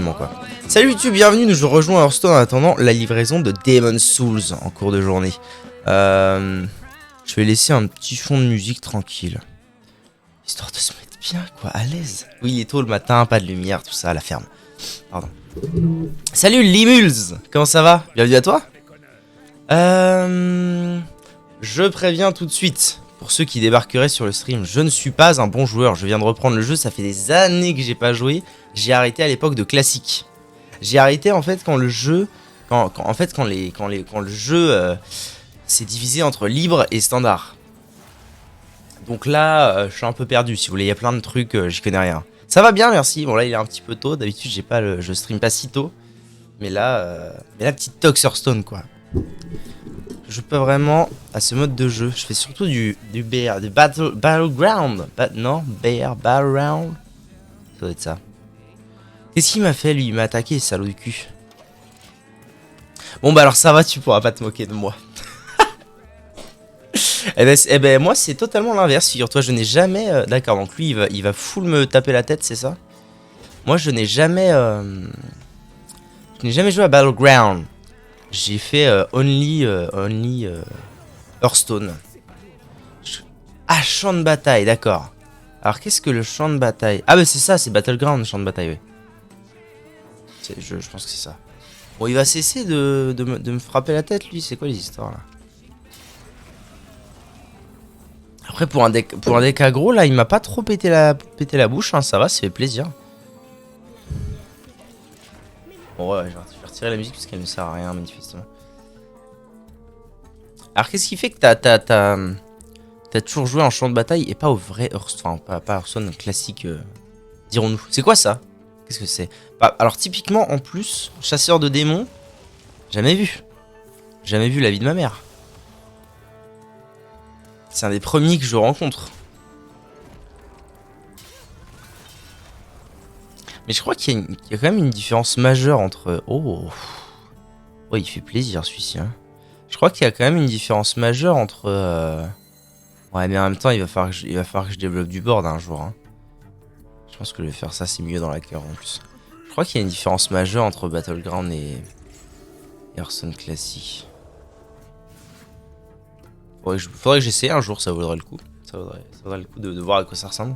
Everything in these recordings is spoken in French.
totalement quoi. Salut YouTube, bienvenue, nous je rejoins Hearthstone en attendant la livraison de Demon's Souls en cours de journée. Je vais laisser un petit fond de musique tranquille. Histoire de se mettre bien quoi, à l'aise. Oui, il est tôt le matin, pas de lumière, tout ça à la ferme. Pardon. Salut Limuls, comment ça va? Bienvenue à toi. Je préviens tout de suite, pour ceux qui débarqueraient sur le stream, je ne suis pas un bon joueur, je viens de reprendre le jeu, ça fait des années que j'ai pas joué, j'ai arrêté à l'époque de classique. J'ai arrêté en fait quand le jeu, quand le jeu s'est divisé entre libre et standard. Donc là, je suis un peu perdu, si vous voulez, il y a plein de trucs, j'y connais rien. Ça va bien, merci, bon là il est un petit peu tôt, d'habitude je stream pas si tôt. Mais là, petite Tox Hearthstone quoi. Je peux vraiment à ce mode de jeu. Je fais surtout du BR, du Battleground. Battleground. Ça doit être ça. Qu'est-ce qu'il m'a fait lui? Il m'a attaqué, salaud du cul. Bon bah alors ça va, tu pourras pas te moquer de moi. Eh ben moi c'est totalement l'inverse, figure-toi. Je n'ai jamais... D'accord, donc lui il va full me taper la tête, c'est ça? Moi je n'ai jamais... Je n'ai jamais joué à Battleground. J'ai fait only Hearthstone. Ah, champ de bataille, d'accord. Alors qu'est-ce que le champ de bataille? Ah bah c'est ça, c'est Battleground, champ de bataille, oui. Je pense que c'est ça. Bon, il va cesser de me frapper la tête, lui. C'est quoi les histoires, là? Après, pour un deck aggro, là, il m'a pas trop pété la bouche, hein. Ça va, ça fait plaisir. Bon, ouais, je vais retirer la musique parce qu'elle ne sert à rien, manifestement. Alors, qu'est-ce qui fait que t'as toujours joué en champ de bataille et pas au vrai Hearthstone, enfin, pas Hearthstone classique, dirons-nous. C'est quoi ça? Qu'est-ce que c'est? Bah, alors, typiquement, en plus, chasseur de démons, jamais vu. Jamais vu la vie de ma mère. C'est un des premiers que je rencontre. Mais je crois qu'il y a quand même une différence majeure entre... Oh, il fait plaisir celui-ci. Hein. Je crois qu'il y a quand même une différence majeure entre... Ouais, mais en même temps, il va falloir que je développe du board un jour. Hein. Je pense que je vais faire ça, c'est mieux dans la cœur en plus. Je crois qu'il y a une différence majeure entre Battleground et Hearthstone classique. Faudrait que j'essaie un jour, ça vaudrait le coup. Ça vaudrait le coup de voir à quoi ça ressemble.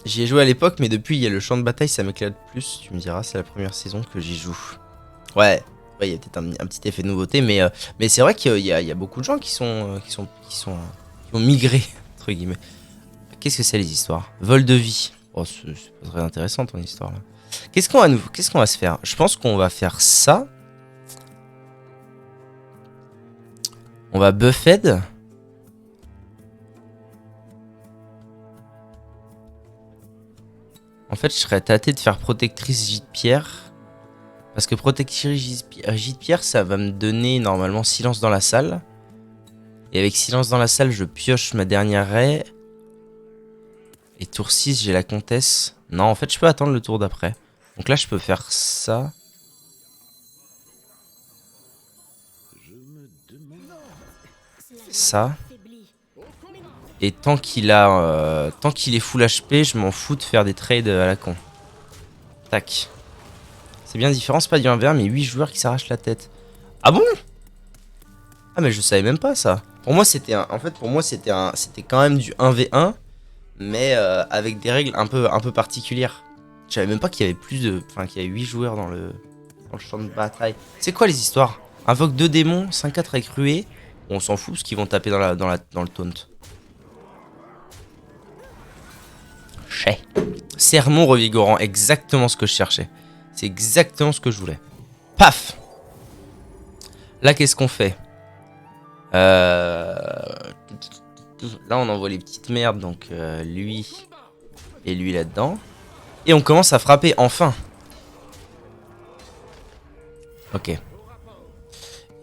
J'y ai joué à l'époque, mais depuis, il y a le champ de bataille, ça m'éclate plus. Tu me diras, c'est la première saison que j'y joue. Ouais, il y a peut-être un petit effet de nouveauté, mais c'est vrai qu'il y a beaucoup de gens qui ont migré, entre guillemets. Qu'est-ce que c'est les histoires? Vol de vie. Oh, c'est pas très intéressant ton histoire là. Qu'est-ce qu'on va se faire? Je pense qu'on va faire ça. On va Buffed. En fait, je serais tâté de faire protectrice Gîte Pierre. Parce que protectrice Gîte Pierre, ça va me donner normalement silence dans la salle. Et avec silence dans la salle, je pioche ma dernière raie. Et tour 6, j'ai la comtesse. Non, en fait, je peux attendre le tour d'après. Donc là, je peux faire ça. Ça. Et tant qu'il est full HP, je m'en fous de faire des trades à la con. Tac. C'est bien différent, c'est pas du 1v1, mais 8 joueurs qui s'arrachent la tête. Ah bon? Ah mais je savais même pas ça. Pour moi c'était c'était quand même du 1v1, mais avec des règles un peu particulières. Je savais même pas qu'il y avait qu'il y avait 8 joueurs dans le champ de bataille. C'est quoi les histoires? Invoque 2 démons, 5-4 avec ruée. On s'en fout parce qu'ils vont taper dans le taunt. Sermon revigorant, exactement ce que je cherchais. C'est exactement ce que je voulais. Paf! Là, qu'est-ce qu'on fait? Là, on envoie les petites merdes, donc lui et lui là-dedans. Et on commence à frapper, enfin. Ok.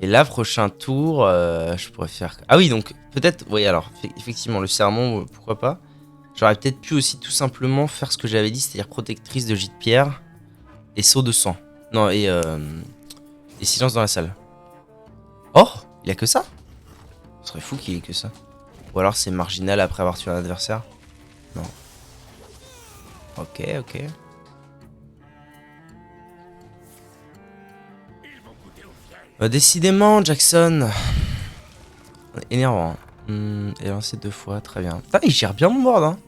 Et là, prochain tour, je pourrais faire... Ah oui, donc, peut-être... Oui, alors, effectivement, le sermon, pourquoi pas. J'aurais peut-être pu aussi tout simplement faire ce que j'avais dit, c'est-à-dire protectrice de Gîte Pierre et saut de sang. Non, et silence dans la salle. Oh, il y a que ça? Ce serait fou qu'il y ait que ça. Ou alors c'est marginal après avoir tué un adversaire. Non. Ok, ok. Décidément, Jackson. Énervant. Et lancé 2 fois, très bien. Putain, il gère bien mon board, hein.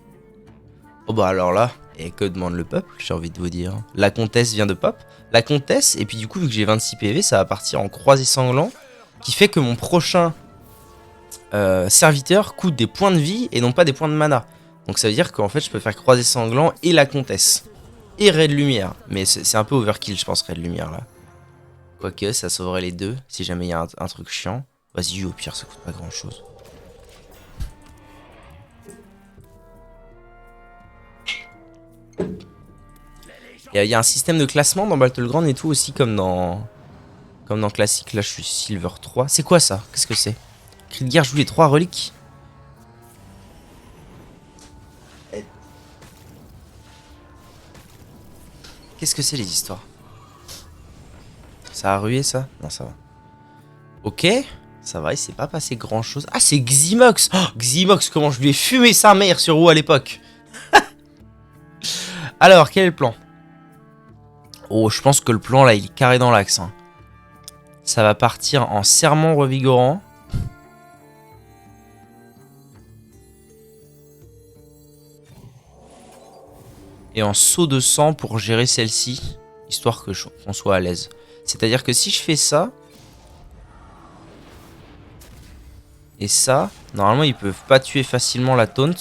Oh bah alors là, et que demande le peuple, j'ai envie de vous dire. La comtesse vient de pop. La comtesse, et puis du coup, vu que j'ai 26 PV, ça va partir en croisé sanglant, qui fait que mon prochain serviteur coûte des points de vie et non pas des points de mana. Donc ça veut dire qu'en fait, je peux faire croisé sanglant et la comtesse. Et raid lumière. Mais c'est un peu overkill, je pense, raid lumière là. Quoique, ça sauverait les deux, si jamais il y a un truc chiant. Vas-y, au pire, ça coûte pas grand chose. Il y a un système de classement dans Battleground et tout aussi, comme dans Classic. Là, je suis Silver 3. C'est quoi ça? Qu'est-ce que c'est? Cri de guerre joue les 3 reliques. Qu'est-ce que c'est les histoires? Ça a rué ça? Non, ça va. Ok, ça va, il s'est pas passé grand chose. Ah, c'est Ximox! Oh, Ximox, comment je lui ai fumé sa mère sur WoW à l'époque! Alors, quel est le plan? Oh, je pense que le plan là, il est carré dans l'axe. Hein. Ça va partir en serment revigorant. Et en saut de sang pour gérer celle-ci, histoire qu'on soit à l'aise. C'est-à-dire que si je fais ça, et ça, normalement ils peuvent pas tuer facilement la taunt.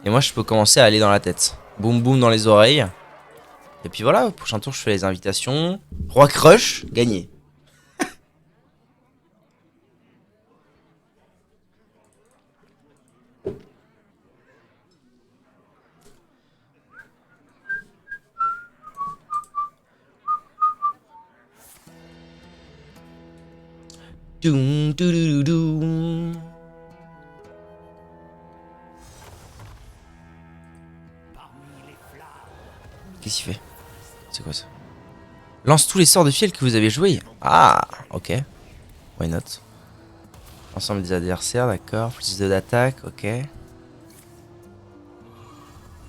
Et moi je peux commencer à aller dans la tête. Boum boum dans les oreilles. Et puis voilà, au prochain tour je fais les invitations. Roi Crush, gagné. Doum, doum, doum. Qu'est-ce qu'il fait? C'est quoi ça? Lance tous les sorts de fiel que vous avez joués. Ah, ok. Why not? Ensemble des adversaires, d'accord. Plus de d'attaque, ok.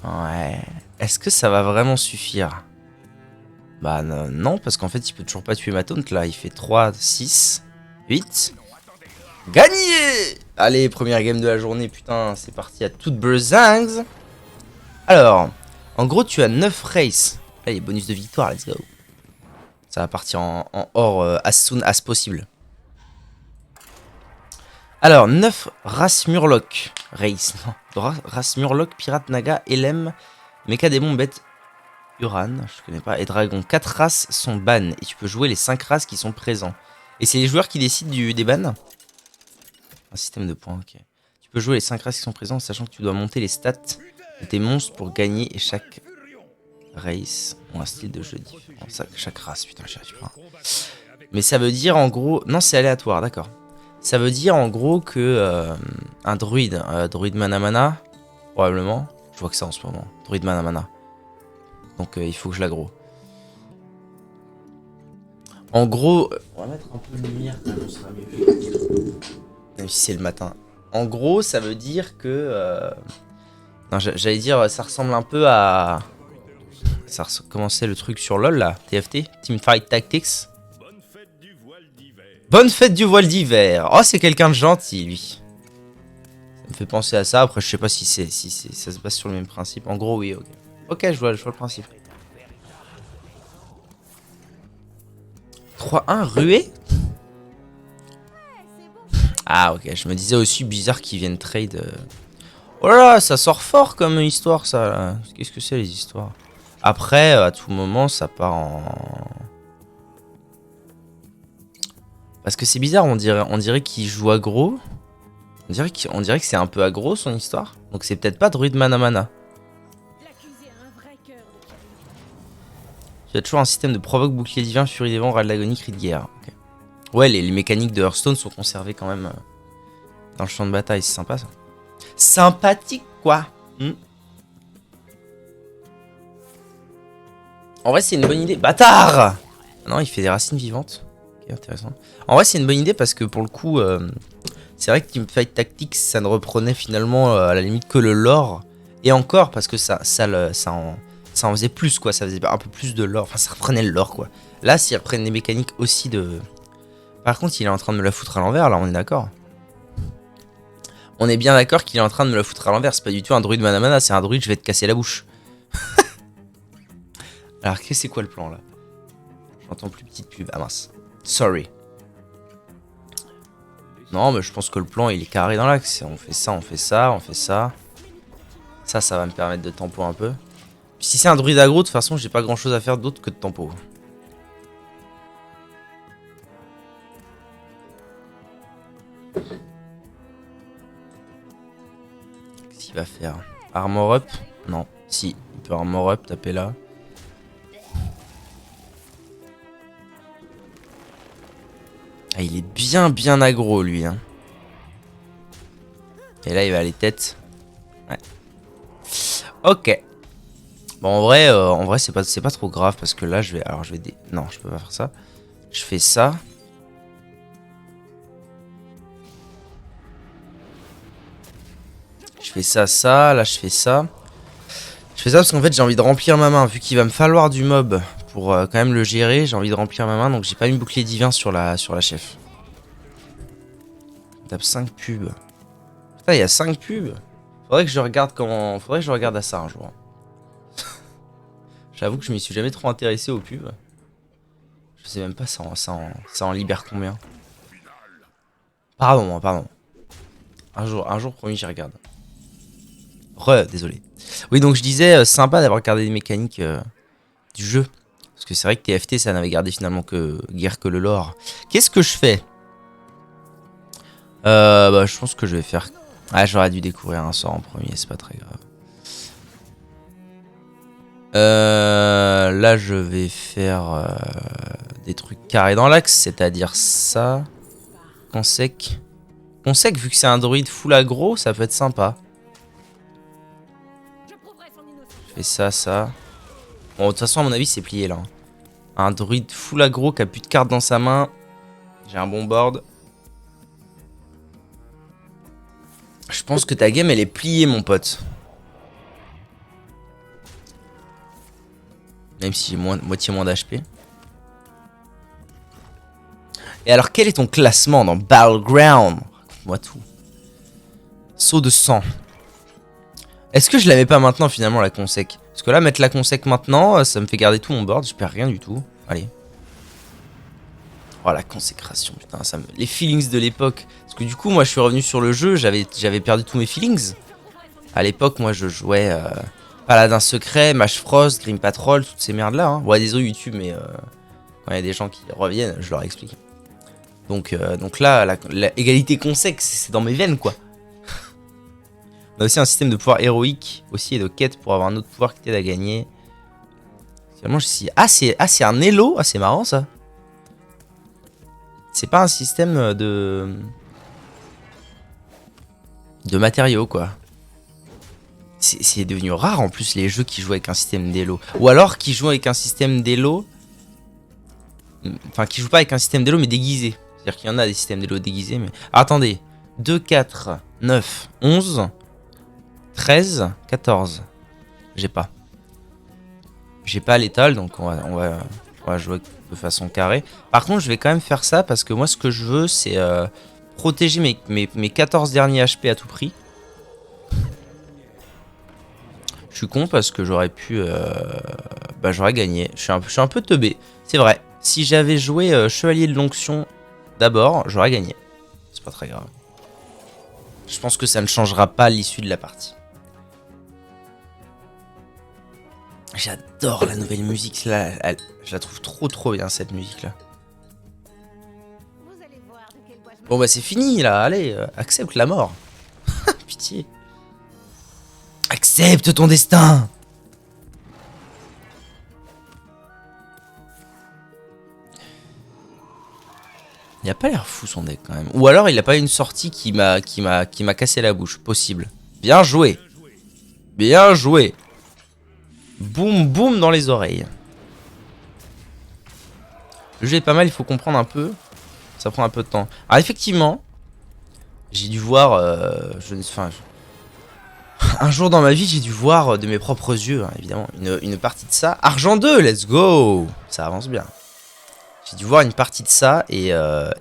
Ouais. Est-ce que ça va vraiment suffire? Bah non, parce qu'en fait, il peut toujours pas tuer ma taunt là. Il fait 3, 6, 8. Gagné! Allez, première game de la journée, putain, c'est parti à toute besangs. Alors, en gros, tu as 9 races. Allez, bonus de victoire, let's go. Ça va partir en or as soon as possible. Alors, 9 races Murloc. Race, non. Race Murloc, Pirate, Naga, Elem, Mecha Démon, Bête, Uran, je connais pas, et Dragon. 4 races sont ban, et tu peux jouer les 5 races qui sont présents. Et c'est les joueurs qui décident des bans. Un système de points, ok. Tu peux jouer les 5 races qui sont présents, sachant que tu dois monter les stats de tes monstres pour gagner, et chaque race ont un style de jeu différent. Chaque race, putain, j'y arrive pas. Mais ça veut dire en gros... Non, c'est aléatoire, d'accord. Ça veut dire en gros que un druide, druide mana mana, probablement. Je vois que ça en ce moment. Druide mana mana. Donc il faut que je l'aggro. En gros, on va mettre un peu de lumière, ça sera mieux. Même si c'est le matin. En gros, ça veut dire que... Non, j'allais dire, ça ressemble un peu à... Comment c'est le truc sur LoL là? TFT? Teamfight Tactics? Bonne fête du voile d'hiver. Oh, c'est quelqu'un de gentil, lui. Ça me fait penser à ça. Après, je sais pas si ça se base sur le même principe. En gros, oui, ok. Ok, je vois le principe. 3-1, ruée. Ah, ok. Je me disais aussi bizarre qu'ils viennent trade. Oh là là, ça sort fort comme histoire, ça. Qu'est-ce que c'est, les histoires? Après, à tout moment, ça part en... Parce que c'est bizarre, on dirait qu'il joue aggro. On dirait que c'est un peu aggro son histoire. Donc c'est peut-être pas druide mana mana. Tu as toujours un système de provoque, bouclier divin, furie des vents, râle d'agonie, cri de guerre. Okay. Ouais, les mécaniques de Hearthstone sont conservées quand même dans le champ de bataille, c'est sympa ça. Sympathique quoi. En vrai c'est une bonne idée. Bâtard. Non, il fait des racines vivantes. Intéressant. En vrai, c'est une bonne idée parce que pour le coup, c'est vrai que Teamfight Tactics, ça ne reprenait finalement à la limite que le lore. Et encore, parce que ça ça en faisait plus quoi, ça faisait un peu plus de lore, enfin ça reprenait le lore quoi. Là s'ils reprennent des mécaniques aussi de... Par contre il est en train de me la foutre à l'envers là, on est d'accord. On est bien d'accord qu'il est en train de me la foutre à l'envers, c'est pas du tout un druide mana mana, c'est un druide je vais te casser la bouche. Alors qu'est-ce que c'est quoi le plan là? J'entends plus petite pub, ah mince. Sorry. Non mais je pense que le plan il est carré dans l'axe, on fait ça, on fait ça, on fait ça. Ça va me permettre de tempo un peu. Puis si c'est un druide aggro, de toute façon, j'ai pas grand chose à faire d'autre que de tempo. Qu'est-ce qu'il va faire? Armor up? Non. Si, il peut armor up, taper là. Ah, il est bien aggro, lui. Hein. Et là, il va aller tête. Ouais. Ok. Bon, en vrai c'est pas trop grave parce que là, je vais... Alors, je vais... Non, je peux pas faire ça. Je fais ça. Je fais ça. Là, je fais ça. Je fais ça parce qu'en fait, j'ai envie de remplir ma main. Vu qu'il va me falloir du mob pour quand même le gérer, j'ai envie de remplir ma main. Donc, j'ai pas mis bouclier divin sur la chef. On tape 5 pubs. Putain, il y a 5 pubs. Faudrait que je regarde comment... Faudrait que je regarde à ça un jour. J'avoue que je m'y suis jamais trop intéressé aux pubs. Je sais même pas ça en libère combien. Pardon. Un jour promis, j'y regarde. Désolé. Oui, donc je disais, sympa d'avoir gardé les mécaniques du jeu. Parce que c'est vrai que TFT, ça n'avait gardé finalement que guère que le lore. Qu'est-ce que je fais? Bah, je pense que je vais faire... Ah, j'aurais dû découvrir un sort en premier, c'est pas très grave. Là, je vais faire des trucs carrés dans l'axe, c'est-à-dire ça. Consec. Consec, vu que c'est un druide full aggro, ça peut être sympa. Je fais ça. Bon, de toute façon, à mon avis, c'est plié là. Un druide full aggro qui a plus de cartes dans sa main. J'ai un bon board. Je pense que ta game, elle est pliée, mon pote. Même si j'ai moitié moins d'HP. Et alors, quel est ton classement dans Battleground? Raconte-moi tout. Saut de sang. Est-ce que je la mets pas maintenant, finalement, la consec? Parce que là, mettre la consec maintenant, ça me fait garder tout mon board. Je perds rien du tout. Allez. Oh, la consécration, putain. Les feelings de l'époque. Parce que du coup, moi, je suis revenu sur le jeu. J'avais perdu tous mes feelings. À l'époque, moi, je jouais... Paladin secret, Mage Frost, Grim Patrol, toutes ces merdes là. Hein. Ouais, désolé YouTube, mais quand il y a des gens qui reviennent, je leur explique. Donc là, la égalité consec, c'est dans mes veines quoi. On a aussi un système de pouvoir héroïque aussi et de quête pour avoir un autre pouvoir qui t'aide à gagner. Finalement, c'est un Elo, ah c'est marrant ça. C'est pas un système de matériaux quoi. C'est devenu rare en plus les jeux qui jouent avec un système d'élo. Ou alors qui jouent avec un système d'élo. Enfin qui jouent pas avec un système d'élo mais déguisé. C'est-à-dire qu'il y en a des systèmes d'élo déguisés mais... Alors, attendez. 2, 4, 9, 11, 13, 14. J'ai pas. J'ai pas l'étal donc on va jouer de façon carrée. Par contre je vais quand même faire ça parce que moi ce que je veux c'est protéger mes 14 derniers HP à tout prix. Je suis con parce que j'aurais pu... bah j'aurais gagné. Je suis un peu teubé. C'est vrai. Si j'avais joué Chevalier de l'Onction d'abord, j'aurais gagné. C'est pas très grave. Je pense que ça ne changera pas l'issue de la partie. J'adore la nouvelle musique là. Je la trouve trop bien cette musique là. Bon bah c'est fini là. Allez, accepte la mort. Pitié. Accepte ton destin. Il a pas l'air fou son deck quand même. Ou alors il a pas une sortie qui m'a cassé la bouche. Possible. Bien joué. Bien joué. Boum boum dans les oreilles. Le jeu est pas mal, il faut comprendre un peu. Ça prend un peu de temps. Alors effectivement, j'ai dû voir... Un jour dans ma vie, j'ai dû voir de mes propres yeux, hein, évidemment, une partie de ça. Argent 2, let's go! Ça avance bien. J'ai dû voir une partie de ça, et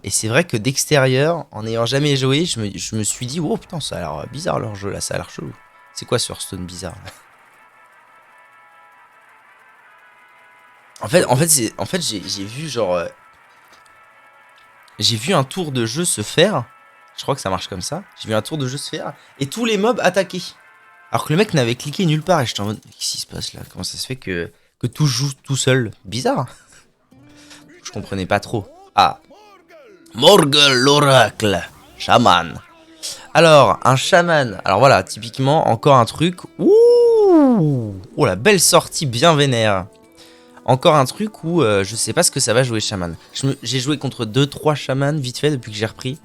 c'est vrai que d'extérieur, en n'ayant jamais joué, je me suis dit, oh putain, ça a l'air bizarre leur jeu là, ça a l'air chelou. C'est quoi ce Hearthstone bizarre là? En fait, j'ai vu genre... j'ai vu un tour de jeu se faire. Je crois que ça marche comme ça. J'ai vu un tour de jeu se faire. Et tous les mobs attaquaient. Alors que le mec n'avait cliqué nulle part. Et j'étais en mode, qu'est-ce qui se passe là? Comment ça se fait que tout joue tout seul? Bizarre. Je comprenais pas trop. Ah. Morgul l'oracle. Chaman. Alors, un chaman. Alors voilà, typiquement, encore un truc. Ouh. Oh, la belle sortie bien vénère. Encore un truc où je sais pas ce que ça va jouer chaman. J'ai joué contre 2-3 chamans vite fait depuis que j'ai repris.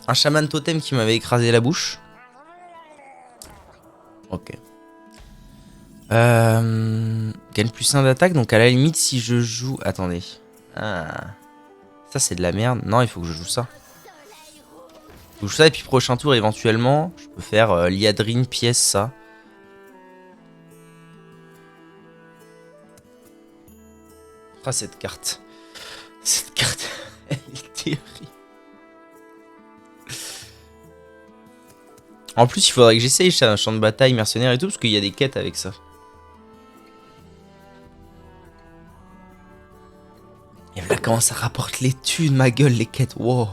Un chaman totem qui m'avait écrasé la bouche. Ok. Gagne plus 1 d'attaque, donc à la limite si je joue... Attendez. Ah. Ça c'est de la merde. Non, il faut que je joue ça. Je joue ça et puis prochain tour éventuellement, je peux faire Liadrine pièce ça. Ah cette carte. Cette carte, elle est terrible. En plus, il faudrait que j'essaye un champ de bataille, mercenaire et tout, parce qu'il y a des quêtes avec ça. Et voilà comment ça rapporte les thunes, ma gueule, les quêtes. Wow.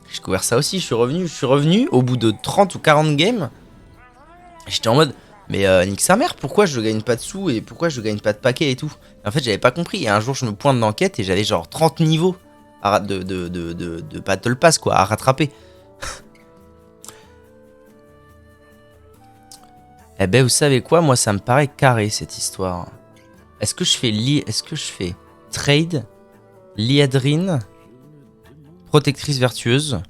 J'ai découvert ça aussi, je suis revenu au bout de 30 ou 40 games. J'étais en mode, mais nique sa mère, pourquoi je gagne pas de sous et pourquoi je gagne pas de paquets et tout. Et en fait, j'avais pas compris. Et un jour, je me pointe dans l'enquête et j'avais genre 30 niveaux de Battle Pass, quoi, à rattraper. Eh ben, vous savez quoi? Moi, ça me paraît carré, cette histoire. Est-ce que je fais trade, Liadrine, protectrice vertueuse,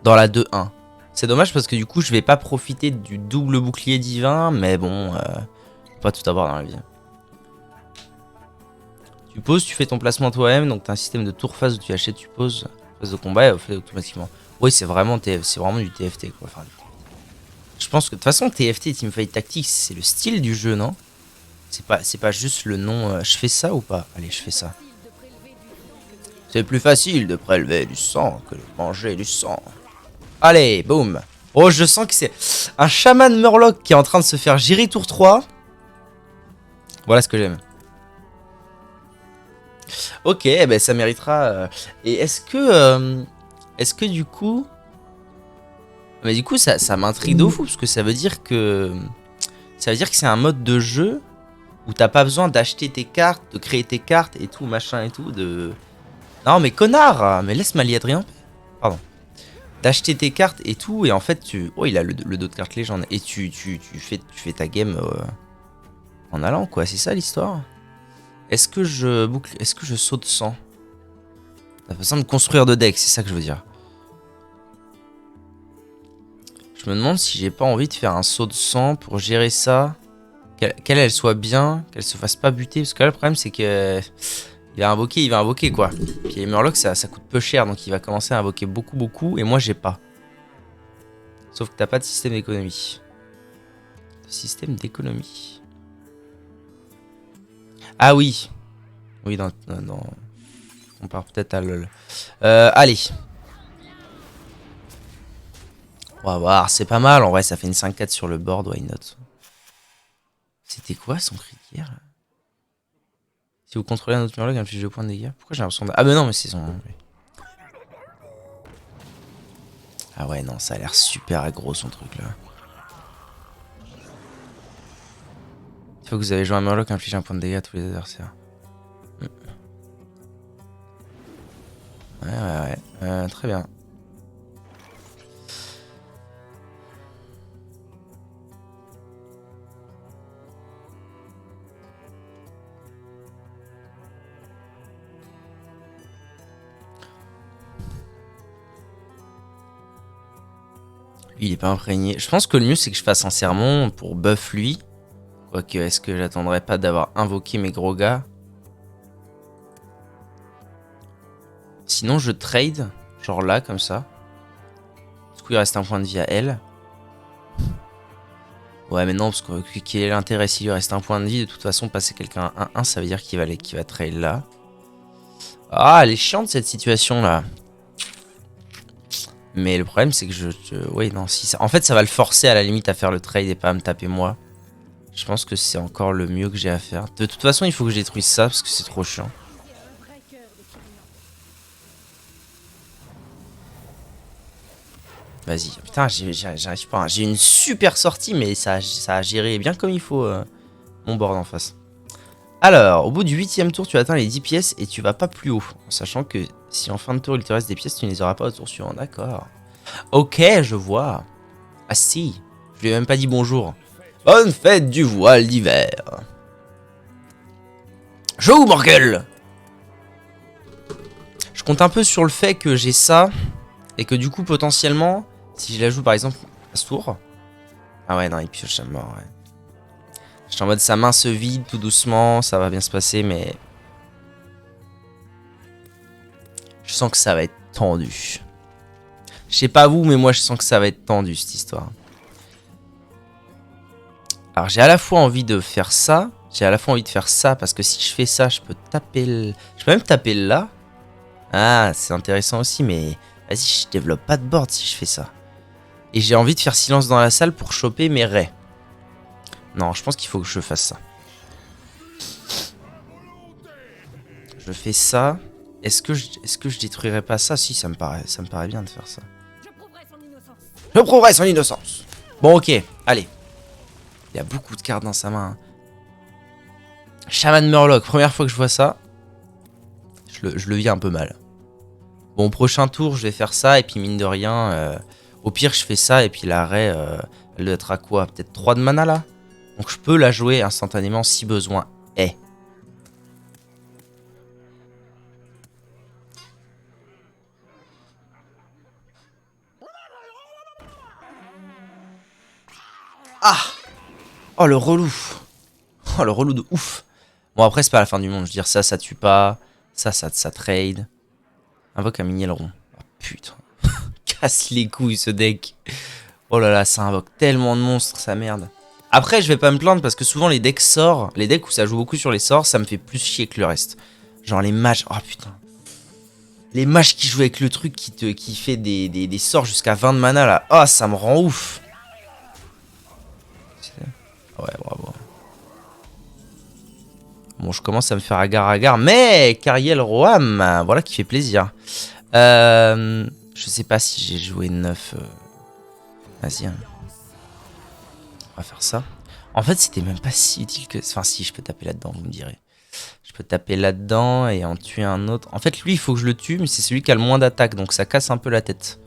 dans la 2-1? C'est dommage parce que du coup, je vais pas profiter du double bouclier divin, mais bon, faut pas tout avoir dans la vie. Tu poses, tu fais ton placement toi-même, donc t'as un système de tour phase où tu achètes, tu poses, phase de combat et on fait automatiquement. Oui, c'est vraiment du TFT, quoi. Enfin, je pense que de toute façon, TFT, Teamfight Tactics, c'est le style du jeu, non? C'est pas juste le nom. Je fais ça ou pas? Allez, je fais ça. C'est plus facile de prélever du sang que de manger du sang. Allez, boum. Oh, je sens que c'est un chaman Murloc qui est en train de se faire gérer tour 3. Voilà ce que j'aime. Ok, eh ben ça méritera. Et est-ce que du coup... Mais du coup, ça m'intrigue de fou, parce que ça veut dire que... Ça veut dire que c'est un mode de jeu où t'as pas besoin d'acheter tes cartes, de créer tes cartes et tout, machin et tout, de... Non mais connard, mais laisse ma Liadrien. Pardon. D'acheter tes cartes et tout, et en fait tu... Oh, il a le dos de carte légende. Et tu fais ta game en allant, quoi, c'est ça l'histoire. Est-ce que je boucle... Est-ce que je saute sans? La façon de construire de deck, c'est ça que je veux dire. Je me demande si j'ai pas envie de faire un saut de sang pour gérer ça. Qu'elle elle soit bien, qu'elle se fasse pas buter. Parce que là, le problème, c'est que il va invoquer quoi. Puis les Murlocs, ça coûte peu cher, donc il va commencer à invoquer beaucoup, et moi, j'ai pas. Sauf que t'as pas de système d'économie. Système d'économie. Ah oui. Oui, on part peut-être à LOL. Allez. On va voir, c'est pas mal. En vrai, ça fait une 5-4 sur le board, why not? C'était quoi son cri hier? Si vous contrôlez un autre Murloc, inflige 2 points de dégâts. Pourquoi j'ai l'impression de... Ah, mais non, mais c'est son... Ah ouais, non, ça a l'air super aggro son truc là. Il faut que vous avez joué un Murloc, inflige un point de dégâts à tous les adversaires. Ouais. Très bien. Lui, il est pas imprégné. Je pense que le mieux, c'est que je fasse un sermon pour buff lui. Quoique, est-ce que j'attendrai pas d'avoir invoqué mes gros gars? Sinon, je trade. Genre là, comme ça. Du coup, il reste un point de vie à elle. Ouais, mais non, parce que quel est l'intérêt s'il lui reste un point de vie? De toute façon, passer quelqu'un à 1-1, ça veut dire qu'il va trail là. Ah, elle est chiante cette situation là. Mais le problème, c'est que oui, non, si ça. En fait, ça va le forcer à la limite à faire le trade et pas à me taper moi. Je pense que c'est encore le mieux que j'ai à faire. De toute façon, il faut que je détruise ça parce que c'est trop chiant. Vas-y. Putain, j'arrive pas. J'ai une super sortie, mais ça a géré bien comme il faut mon board en face. Alors, au bout du 8ème tour, tu atteins les 10 pièces et tu vas pas plus haut. En sachant que si en fin de tour il te reste des pièces, tu ne les auras pas au tour suivant. D'accord. Ok, je vois. Ah si. Je lui ai même pas dit bonjour. Bonne fête du voile d'hiver. Joue, Morgul. Je compte un peu sur le fait que j'ai ça. Et que du coup, potentiellement, si je la joue par exemple à ce tour. Ah ouais, non, il pioche à mort, ouais. Je suis en mode sa main se vide tout doucement, ça va bien se passer, mais... Je sens que ça va être tendu. Je sais pas vous, mais moi je sens que ça va être tendu cette histoire. Alors j'ai à la fois envie de faire ça, j'ai à la fois envie de faire ça, parce que si je fais ça, je peux taper le... Je peux même taper là. Ah, c'est intéressant aussi, mais... Vas-y, je développe pas de board si je fais ça. Et j'ai envie de faire silence dans la salle pour choper mes raies. Non, je pense qu'il faut que je fasse ça. Je fais ça. Est-ce que je détruirais pas ça? Si, ça me paraît bien de faire ça. Je prouverai son innocence. Bon, ok, allez. Il y a beaucoup de cartes dans sa main. Shaman Murloc, première fois que je vois ça. Je le vis un peu mal. Bon, prochain tour, je vais faire ça. Et puis, mine de rien, au pire, je fais ça. Et puis, l'arrêt, elle doit être à quoi? Peut-être 3 de mana, là? Donc, je peux la jouer instantanément si besoin est. Ah! Oh, le relou. Oh, le relou de ouf. Bon, après, c'est pas la fin du monde. Je veux dire, ça tue pas. Ça trade. Invoque un mini-aileron. Oh, putain. Casse les couilles, ce deck. Oh là là, ça invoque tellement de monstres, sa merde. Après, je vais pas me plaindre parce que souvent, les decks sorts, les decks où ça joue beaucoup sur les sorts, ça me fait plus chier que le reste. Genre les mages. Oh putain. Les mages qui jouent avec le truc qui fait des sorts jusqu'à 20 de mana là. Oh, ça me rend ouf. Ouais, bravo. Bon, je commence à me faire agar-agar, mais Cariel Roam, voilà qui fait plaisir. Je sais pas si j'ai joué 9. Vas-y. Hein. On va faire ça. En fait, c'était même pas si utile que... Enfin, si, je peux taper là-dedans, vous me direz. Je peux taper là-dedans et en tuer un autre. En fait, lui, il faut que je le tue, mais c'est celui qui a le moins d'attaque, donc ça casse un peu la tête.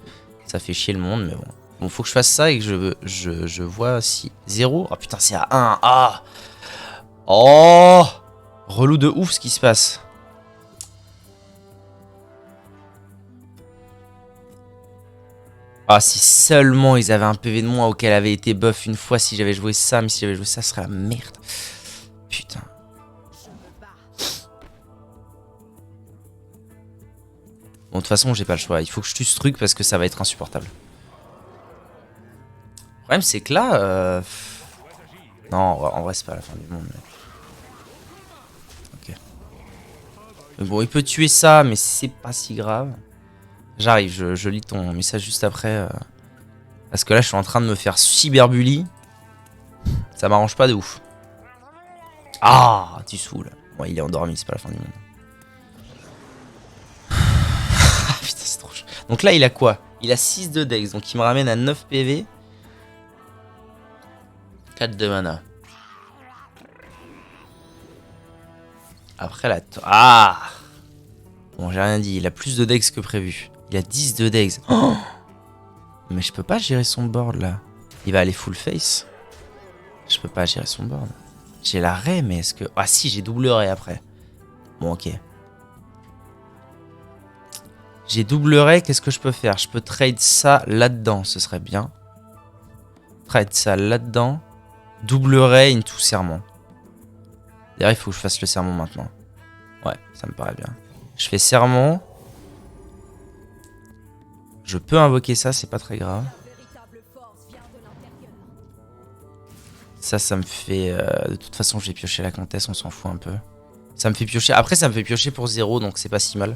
Ça fait chier le monde, mais bon. Bon, faut que je fasse ça et que je vois si... 0. Oh putain, c'est à 1. Ah. Oh. Relou de ouf ce qui se passe. Ah, si seulement ils avaient un PV de moins auquel avait été buff une fois si j'avais joué ça, mais si j'avais joué ça, ce serait la merde. Putain. Bon, de toute façon, j'ai pas le choix. Il faut que je tue ce truc parce que ça va être insupportable. Le problème, c'est que là... Non, en vrai, c'est pas la fin du monde. Mais... Ok. Mais bon, il peut tuer ça, mais c'est pas si grave. J'arrive, je lis ton message juste après. Parce que là, je suis en train de me faire cyberbully. Ça m'arrange pas de ouf. Ah, tu saoules. Bon, il est endormi, c'est pas la fin du monde. Ah, putain, c'est trop chaud. Donc là, il a quoi? Il a 6 de dex, donc il me ramène à 9 PV. 4 de mana. Après la... Ah! Bon, j'ai rien dit. Il a plus de dex que prévu. Il a 10 de dex. Oh, mais je peux pas gérer son board, là. Il va aller full face. Je peux pas gérer son board. J'ai la raie, mais est-ce que... Ah si, j'ai double raie après. Bon, ok. J'ai double raie, qu'est-ce que je peux faire? Je peux trade ça là-dedans, ce serait bien. Trade ça là-dedans. Double raie into serment. D'ailleurs, il faut que je fasse le serment maintenant. Ouais, ça me paraît bien. Je fais serment. Je peux invoquer ça, c'est pas très grave. Ça me fait... de toute façon, je vais piocher la comtesse, on s'en fout un peu. Ça me fait piocher... Après, ça me fait piocher pour 0, donc c'est pas si mal.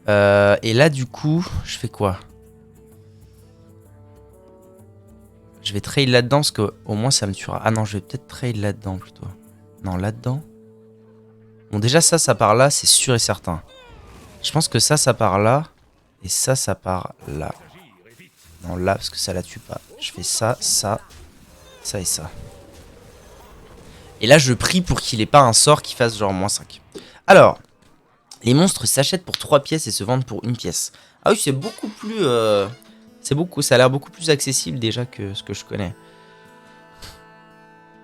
Et là, du coup, je fais quoi? Je vais trade là-dedans, parce qu'au moins, ça me tuera. Ah non, je vais peut-être trade là-dedans, plutôt. Non, là-dedans. Bon, déjà, ça part là, c'est sûr et certain. Je pense que ça part là. Et ça part là. Non, là, parce que ça la tue pas. Je fais ça et ça. Et là, je prie pour qu'il ait pas un sort qui fasse genre -5. Alors, les monstres s'achètent pour 3 pièces et se vendent pour 1 pièce. Ah oui, c'est beaucoup plus... ça a l'air beaucoup plus accessible déjà que ce que je connais.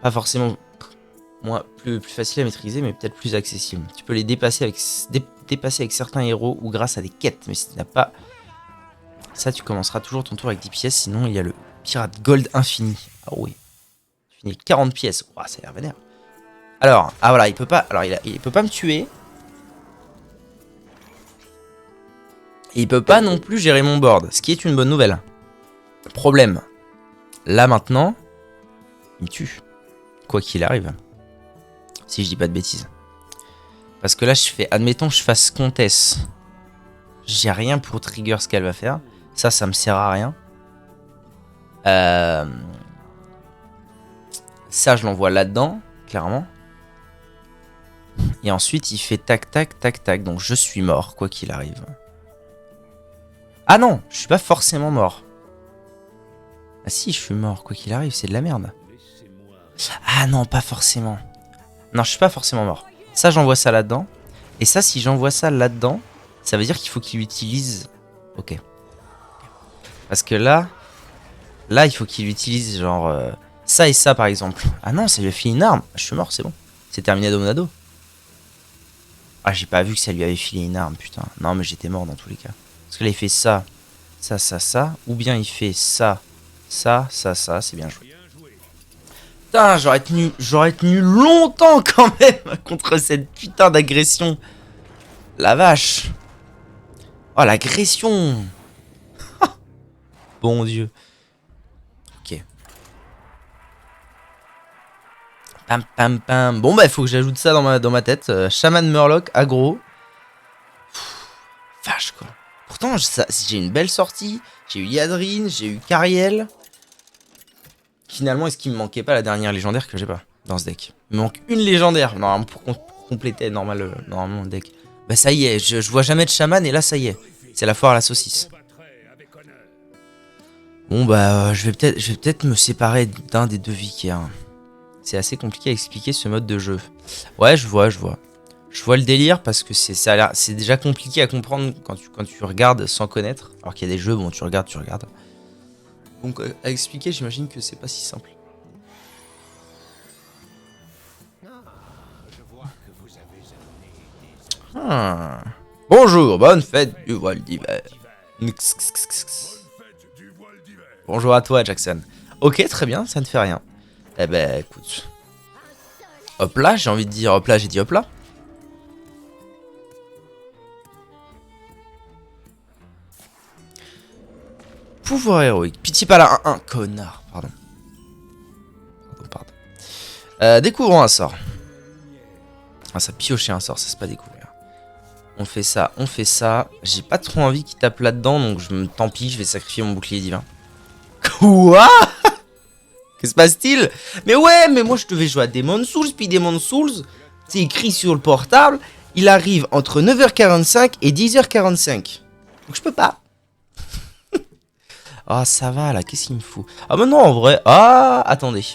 Pas forcément plus facile à maîtriser, mais peut-être plus accessible. Tu peux les dépasser avec certains héros ou grâce à des quêtes. Mais si tu n'as pas... Ça, tu commenceras toujours ton tour avec 10 pièces. Sinon, il y a le pirate gold infini. Ah oui. Tu finis avec 40 pièces. Ouah, ça a l'air vénère. Alors, ah voilà, il peut pas... Alors, il peut pas me tuer. Et il peut pas non plus gérer mon board. Ce qui est une bonne nouvelle. Problème. Là, maintenant, il me tue. Quoi qu'il arrive. Si je dis pas de bêtises. Parce que là, je fais... Admettons que je fasse comtesse. J'ai rien pour trigger ce qu'elle va faire. Ça me sert à rien. Ça, je l'envoie là-dedans, clairement. Et ensuite, il fait tac, tac, tac, tac. Donc, je suis mort, quoi qu'il arrive. Ah non, je suis pas forcément mort. Ah si, je suis mort, quoi qu'il arrive, c'est de la merde. Ah non, pas forcément. Non, je suis pas forcément mort. Ça, j'envoie ça là-dedans. Et ça, si j'envoie ça là-dedans, ça veut dire qu'il faut qu'il utilise... Ok. Parce que là, il faut qu'il utilise genre ça et ça par exemple. Ah non, ça lui a filé une arme. Je suis mort, c'est bon. C'est terminé Dominado. Ah, j'ai pas vu que ça lui avait filé une arme, putain. Non, mais j'étais mort dans tous les cas. Parce que là, il fait ça, ça. Ou bien il fait ça, ça. C'est bien joué. Putain, j'aurais tenu longtemps quand même contre cette putain d'agression. La vache. Oh, l'agression. Bon Dieu. Ok. Pam pam pam. Bon bah il faut que j'ajoute ça dans ma tête. Shaman Murloc, aggro. Vache quoi. Pourtant j'ai une belle sortie. J'ai eu Yadrin, j'ai eu Cariel. Finalement, est-ce qu'il me manquait pas la dernière légendaire que j'ai pas dans ce deck? Il me manque une légendaire normalement pour compléter normalement le deck. Bah ça y est, je vois jamais de chaman et là ça y est. C'est la foire à la saucisse. Bon bah je vais peut-être me séparer d'un des deux vicaires. C'est assez compliqué à expliquer ce mode de jeu. Ouais, je vois. Je vois le délire parce que c'est déjà compliqué à comprendre quand tu regardes sans connaître. Alors qu'il y a des jeux, bon tu regardes. Donc à expliquer, j'imagine que c'est pas si simple. Bonjour, bonne fête du voile d'hiver. Bonjour à toi, Jackson. Ok, très bien, ça ne fait rien. Eh ben, écoute. Hop là, j'ai envie de dire hop là, j'ai dit hop là. Pouvoir héroïque. Pitié pas là, 1-1. Connard, pardon. Découvrons un sort. Ah, ça piocher un sort, ça c'est pas découvrir. On fait ça. J'ai pas trop envie qu'il tape là-dedans, donc tant pis, je vais sacrifier mon bouclier divin. Quoi? Que se passe-t-il? Mais ouais, mais moi je devais jouer à Demon's Souls, puis Demon's Souls, c'est écrit sur le portable, il arrive entre 9h45 et 10h45. Donc je peux pas. Ah, ça va là, qu'est-ce qu'il me fout? Ah, mais non, en vrai. Ah, attendez.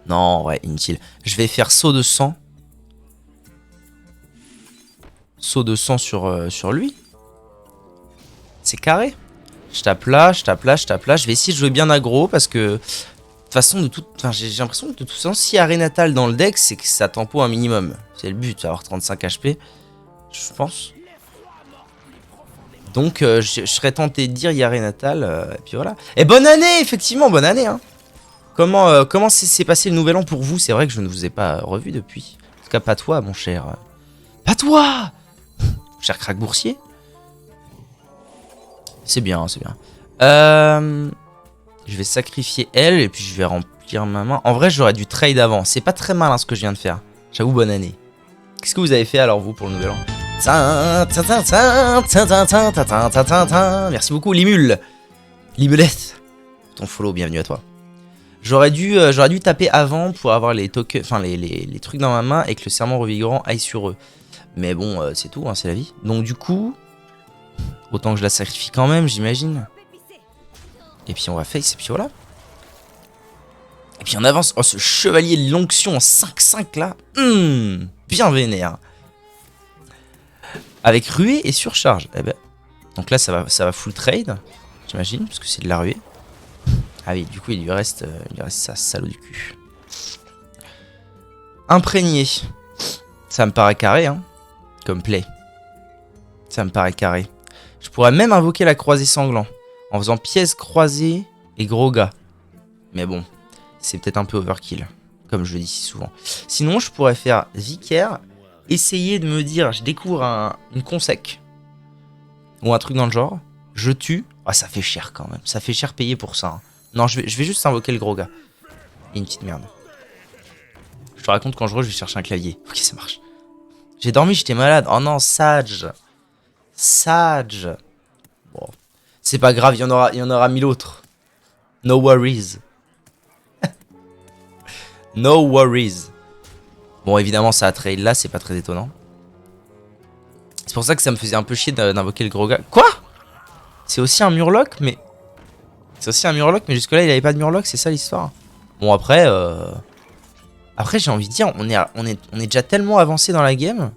Non, en vrai, inutile. Je vais faire saut de sang. Saut de sang sur lui. C'est carré. Je tape là. Je vais essayer de jouer bien aggro parce que... De toute façon, j'ai l'impression que de toute façon, si Arenatal dans le deck, c'est que ça tempo un minimum. C'est le but, avoir 35 HP. Je pense. Donc, je serais tenté de dire Arenatal. Et puis voilà. Et bonne année, effectivement, bonne année. Hein. Comment s'est passé le nouvel an pour vous? C'est vrai que je ne vous ai pas revu depuis. En tout cas, pas toi, mon cher. Pas toi, cher crack boursier. C'est bien, c'est bien. Je vais sacrifier elle et puis je vais remplir ma main. En vrai, j'aurais dû trade avant. C'est pas très malin ce que je viens de faire. J'avoue, bonne année. Qu'est-ce que vous avez fait alors, vous, pour le nouvel an? Merci beaucoup, Limul. Limuleth. Ton follow, bienvenue à toi. J'aurais dû taper avant pour avoir les tokens, enfin les trucs dans ma main et que le serment revigorant aille sur eux. Mais bon, c'est tout, hein, c'est la vie. Donc du coup, autant que je la sacrifie quand même, j'imagine. Et puis on va face, et puis voilà. Et puis on avance. Oh, ce chevalier de l'onction en 5-5 là. Bien vénère. Avec ruée et surcharge. Eh ben. Donc là, ça va full trade, j'imagine, parce que c'est de la ruée. Ah oui, du coup, il lui reste ça, salaud du cul. Imprégné. Ça me paraît carré, hein, comme play. Ça me paraît carré. Je pourrais même invoquer la croisée sanglant, en faisant pièce croisée et gros gars. Mais bon, c'est peut-être un peu overkill, comme je le dis si souvent. Sinon, je pourrais faire vicaire, essayer de me dire, je découvre une consec, ou un truc dans le genre, je tue. Ah, ça fait cher quand même, ça fait cher payer pour ça. Hein. Non, je vais juste invoquer le gros gars. Et une petite merde. Je te raconte quand je vais chercher un clavier. Ok, ça marche. J'ai dormi, j'étais malade. Oh non, Sage. Sage. Bon. C'est pas grave, il y en aura 1000 autres. No worries. No worries. Bon, évidemment, ça a trade là, c'est pas très étonnant. C'est pour ça que ça me faisait un peu chier d'invoquer le gros gars. Quoi? C'est aussi un murloc, mais... C'est aussi un murloc, mais jusque-là, il avait pas de murloc, c'est ça l'histoire. Bon, après... Après, j'ai envie de dire, on est déjà tellement avancé dans la game...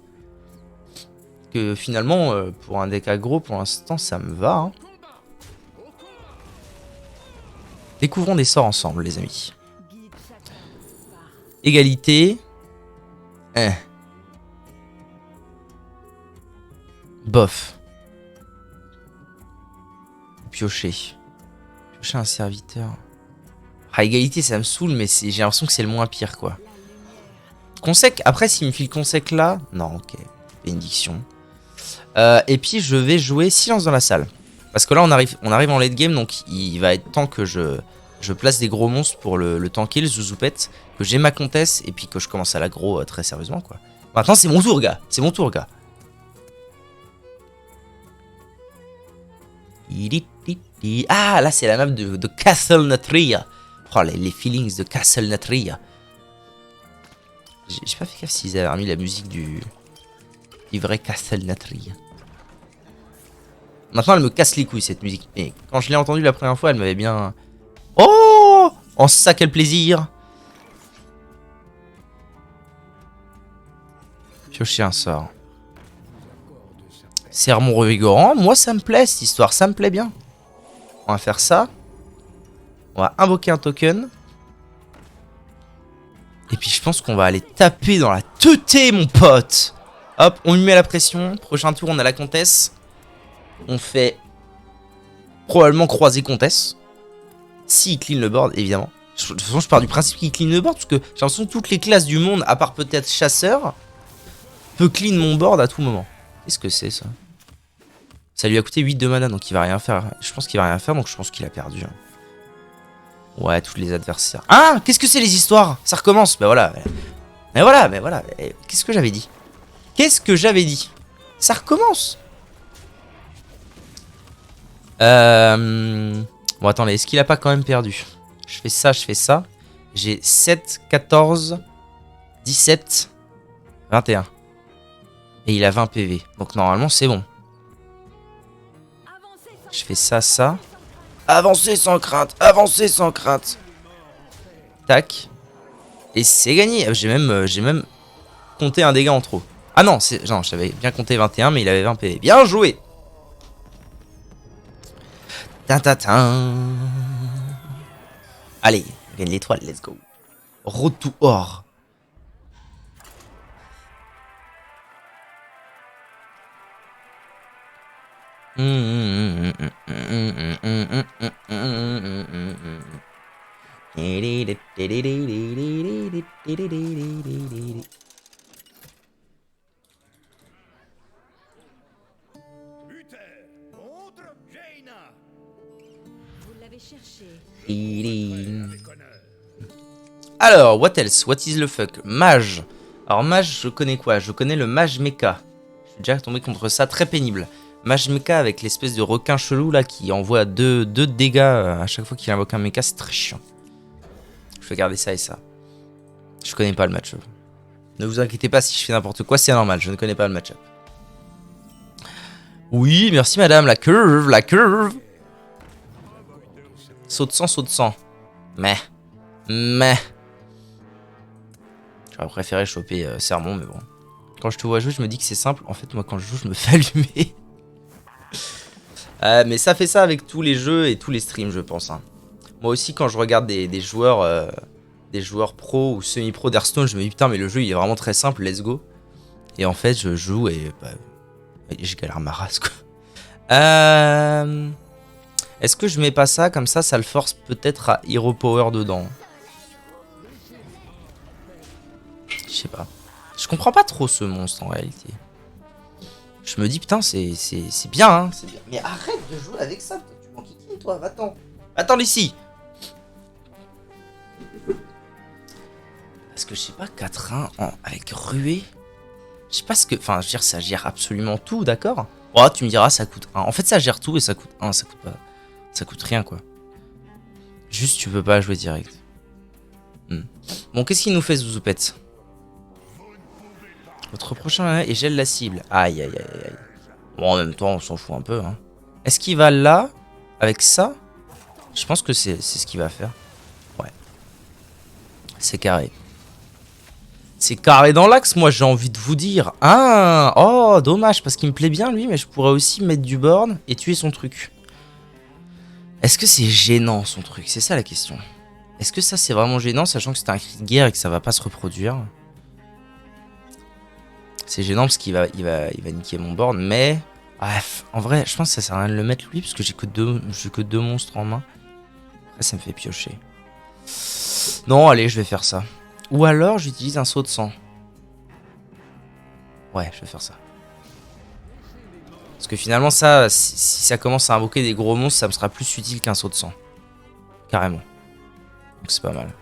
Que finalement, pour un deck aggro, pour l'instant, ça me va. Hein. Découvrons des sorts ensemble, les amis. Égalité. Bof. Piocher. Piocher un serviteur. Ah, égalité, ça me saoule, mais j'ai l'impression que c'est le moins pire, quoi. Consec, après, s'il me file consec là... Non, ok. Bénédiction. Et puis, je vais jouer silence dans la salle. Parce que là, on arrive en late game, donc il va être temps que je place des gros monstres pour le tanker, le zouzoupette, que j'ai ma comtesse, et puis que je commence à l'aggro très sérieusement, quoi. Maintenant, c'est mon tour, gars. C'est mon tour, gars. Ah, là, c'est la map de Castle Natria. Oh, les feelings de Castle Natria. J'ai pas fait gaffe s'ils avaient remis la musique du vrai Castle Natria. Maintenant, elle me casse les couilles, cette musique. Mais quand je l'ai entendue la première fois, elle m'avait bien... Oh! En ça, quel plaisir! Piocher un sort. Sermon revigorant. Moi, ça me plaît, cette histoire. Ça me plaît bien. On va faire ça. On va invoquer un token. Et puis, je pense qu'on va aller taper dans la teuté, mon pote. Hop, on lui met la pression. Prochain tour, on a la comtesse. On fait probablement croiser comtesse. S'il clean le board, évidemment. De toute façon, je pars du principe qu'il clean le board. Parce que j'ai l'impression que toutes les classes du monde, à part peut-être chasseur, peut clean mon board à tout moment. Qu'est-ce que c'est, ça? Ça lui a coûté 8 de mana, donc il va rien faire. Je pense qu'il va rien faire, donc je pense qu'il a perdu. Ouais, tous les adversaires. Ah, qu'est-ce que c'est les histoires? Ça recommence. Bah voilà. Mais voilà, mais voilà. Qu'est-ce que j'avais dit? Qu'est-ce que j'avais dit? Ça recommence. Bon, attendez, est-ce qu'il a pas quand même perdu? Je fais ça, je fais ça. J'ai 7, 14, 17, 21. Et il a 20 PV. Donc normalement, c'est bon. Je fais ça, ça. Avancez sans crainte, avancez sans crainte. Tac. Et c'est gagné. J'ai même compté un dégât en trop. Ah non, non, j'avais bien compté 21, mais il avait 20 PV. Bien joué. Tintatin. Allez, gagne l'étoile, let's go. Road to or. Alors, what else? What is the fuck? Mage. Alors, mage, je connais quoi? Je connais le mage mecha. Je suis déjà tombé contre ça, très pénible. Mage mecha avec l'espèce de requin chelou là qui envoie 2 dégâts à chaque fois qu'il invoque un mecha, c'est très chiant. Je vais garder ça et ça. Je connais pas le match-up. Ne vous inquiétez pas si je fais n'importe quoi, c'est normal, je ne connais pas le match-up. Oui, merci madame, la curve, la curve. Saut de sang, saut de sang. Mais. J'aurais préféré choper Sermon, mais bon. Quand je te vois jouer, je me dis que c'est simple. En fait, moi, quand je joue, je me fais allumer. Mais ça fait ça avec tous les jeux et tous les streams, je pense. Hein. Moi aussi, quand je regarde des joueurs pro ou semi-pro d'Hearthstone, je me dis putain, mais le jeu, il est vraiment très simple, let's go. Et en fait, je joue et bah, je galère ma race, quoi. Est-ce que je mets pas ça comme ça le force peut-être à Hero Power dedans? Je sais pas. Je comprends pas trop ce monstre en réalité. Je me dis putain c'est bien hein, c'est bien. Mais arrête de jouer avec ça, tu m'enquiquines toi, va-t'en. Va-t'en ici. Parce que je sais pas, 4-1 avec ruée. Je sais pas ce que. Enfin, je veux dire, ça gère absolument tout, d'accord? Oh, tu me diras, ça coûte 1. En fait, ça gère tout et ça coûte 1, ça coûte pas. Ça coûte rien quoi. Juste, tu peux pas jouer direct. Bon, qu'est-ce qu'il nous fait, Zouzoupette? Votre prochain et gèle la cible. Aïe, aïe, aïe, aïe. Bon, en même temps, on s'en fout un peu. Hein. Est-ce qu'il va là, avec ça? Je pense que c'est ce qu'il va faire. Ouais. C'est carré. C'est carré dans l'axe, moi, j'ai envie de vous dire. Ah, oh, dommage, parce qu'il me plaît bien, lui, mais je pourrais aussi mettre du board et tuer son truc. Est-ce que c'est gênant, son truc? C'est ça, la question. Est-ce que ça, c'est vraiment gênant, sachant que c'est un cri de guerre et que ça va pas se reproduire? C'est gênant parce qu'il va niquer mon board, mais... Bref, en vrai, je pense que ça sert à rien de le mettre lui, parce que j'ai que deux monstres en main. Après, ça me fait piocher. Non, allez, je vais faire ça. Ou alors, j'utilise un saut de sang. Ouais, je vais faire ça. Parce que finalement, ça, si ça commence à invoquer des gros monstres, ça me sera plus utile qu'un saut de sang. Carrément. Donc c'est pas mal.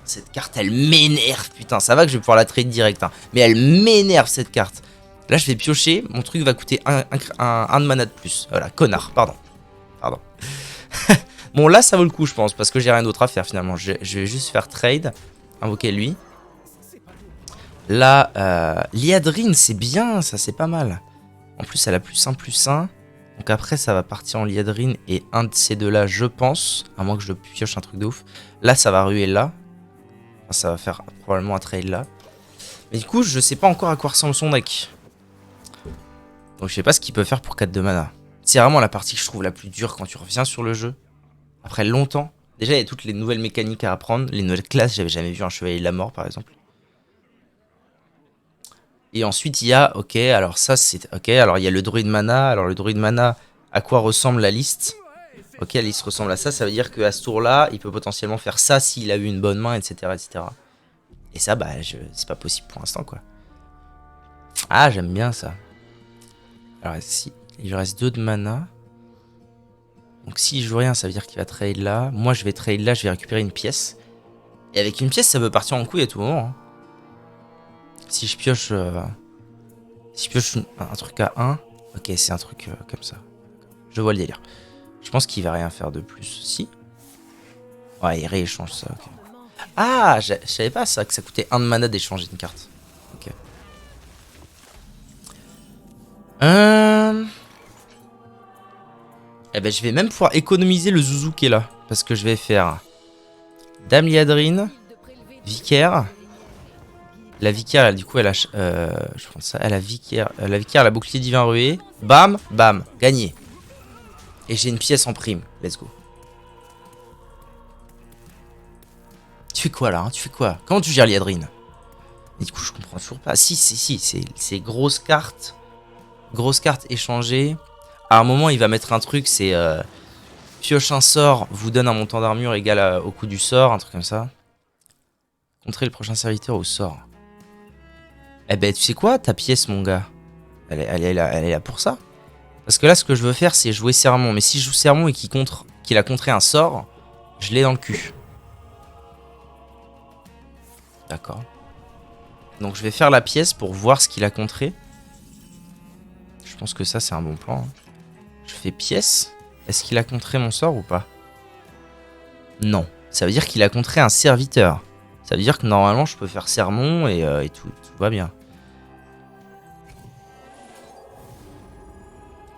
Cette carte, elle m'énerve, putain. Ça va que je vais pouvoir la trade direct, hein. Mais elle m'énerve, cette carte. Là, je vais piocher. Mon truc va coûter un de mana de plus. Voilà, connard, pardon. Bon, là, ça vaut le coup, je pense, parce que j'ai rien d'autre à faire, finalement. Je vais juste faire trade. Invoquer lui. Là, Liadrine, c'est bien, ça, c'est pas mal. En plus, elle a +1/+1. Donc après, ça va partir en Liadrine et un de ces deux-là, je pense. À moins que je pioche un truc de ouf. Là, ça va ruer là. Ça va faire probablement un trail là. Mais du coup, je sais pas encore à quoi ressemble son deck. Donc je sais pas ce qu'il peut faire pour 4 de mana. C'est vraiment la partie que je trouve la plus dure quand tu reviens sur le jeu. Après longtemps. Déjà, il y a toutes les nouvelles mécaniques à apprendre. Les nouvelles classes, j'avais jamais vu un chevalier de la mort par exemple. Et ensuite, il y a... Ok, alors ça c'est... Ok, alors il y a le druide mana. Alors le druide mana, à quoi ressemble la liste? Ok, la liste ressemble à ça. Ça veut dire qu'à ce tour-là, il peut potentiellement faire ça s'il a eu une bonne main, etc. etc. Et ça, bah, c'est pas possible pour l'instant, quoi. Ah, j'aime bien ça. Alors, si il lui reste 2 de mana. Donc, s'il joue rien, ça veut dire qu'il va trade là. Moi, je vais trade là, je vais récupérer une pièce. Et avec une pièce, ça peut partir en couille à tout moment. Hein. Si je pioche... si je pioche un truc à 1... Ok, c'est un truc comme ça. Je vois le délire. Je pense qu'il va rien faire de plus. Si. Ouais, il rééchange ça, ok. Ah, je savais pas ça, que ça coûtait 1 de mana d'échanger une carte. Ok. Eh ben, je vais même pouvoir économiser le Zouzou qui est là. Parce que je vais faire Dame Liadrine, Vicaire. La Vicaire, du coup, elle a... je prends ça. Elle a Vicaire. La Vicaire, elle a bouclier divin rué. Bam, bam, gagné. Et j'ai une pièce en prime. Let's go. Tu fais quoi là hein? Tu fais quoi? Comment tu gères Liadrine? Et du coup, je comprends toujours pas. Si, c'est grosse carte. Grosse carte échangée. À un moment, il va mettre un truc, c'est pioche un sort, vous donne un montant d'armure égal au coût du sort, un truc comme ça. Contrer le prochain serviteur au sort. Eh ben, tu sais quoi, ta pièce, mon gars? Elle est là pour ça. Parce que là, ce que je veux faire, c'est jouer Sermon. Mais si je joue Sermon et qu'il a contré un sort, je l'ai dans le cul. D'accord. Donc je vais faire la pièce pour voir ce qu'il a contré. Je pense que ça, c'est un bon plan. Hein. Je fais pièce. Est-ce qu'il a contré mon sort ou pas? Non. Ça veut dire qu'il a contré un serviteur. Ça veut dire que normalement, je peux faire Sermon et tout va bien.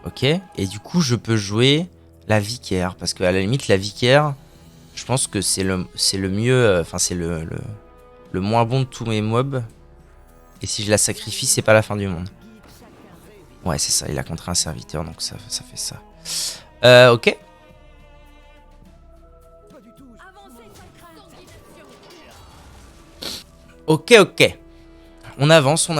Ok. Et du coup, je peux jouer la vicaire. Parce qu'à la limite, la vicaire, je pense que c'est le mieux... Enfin, c'est le moins bon de tous mes mobs. Et si je la sacrifie, c'est pas la fin du monde. Ouais, c'est ça. Il a contré un serviteur, donc ça fait ça. Ok. Ok. On avance.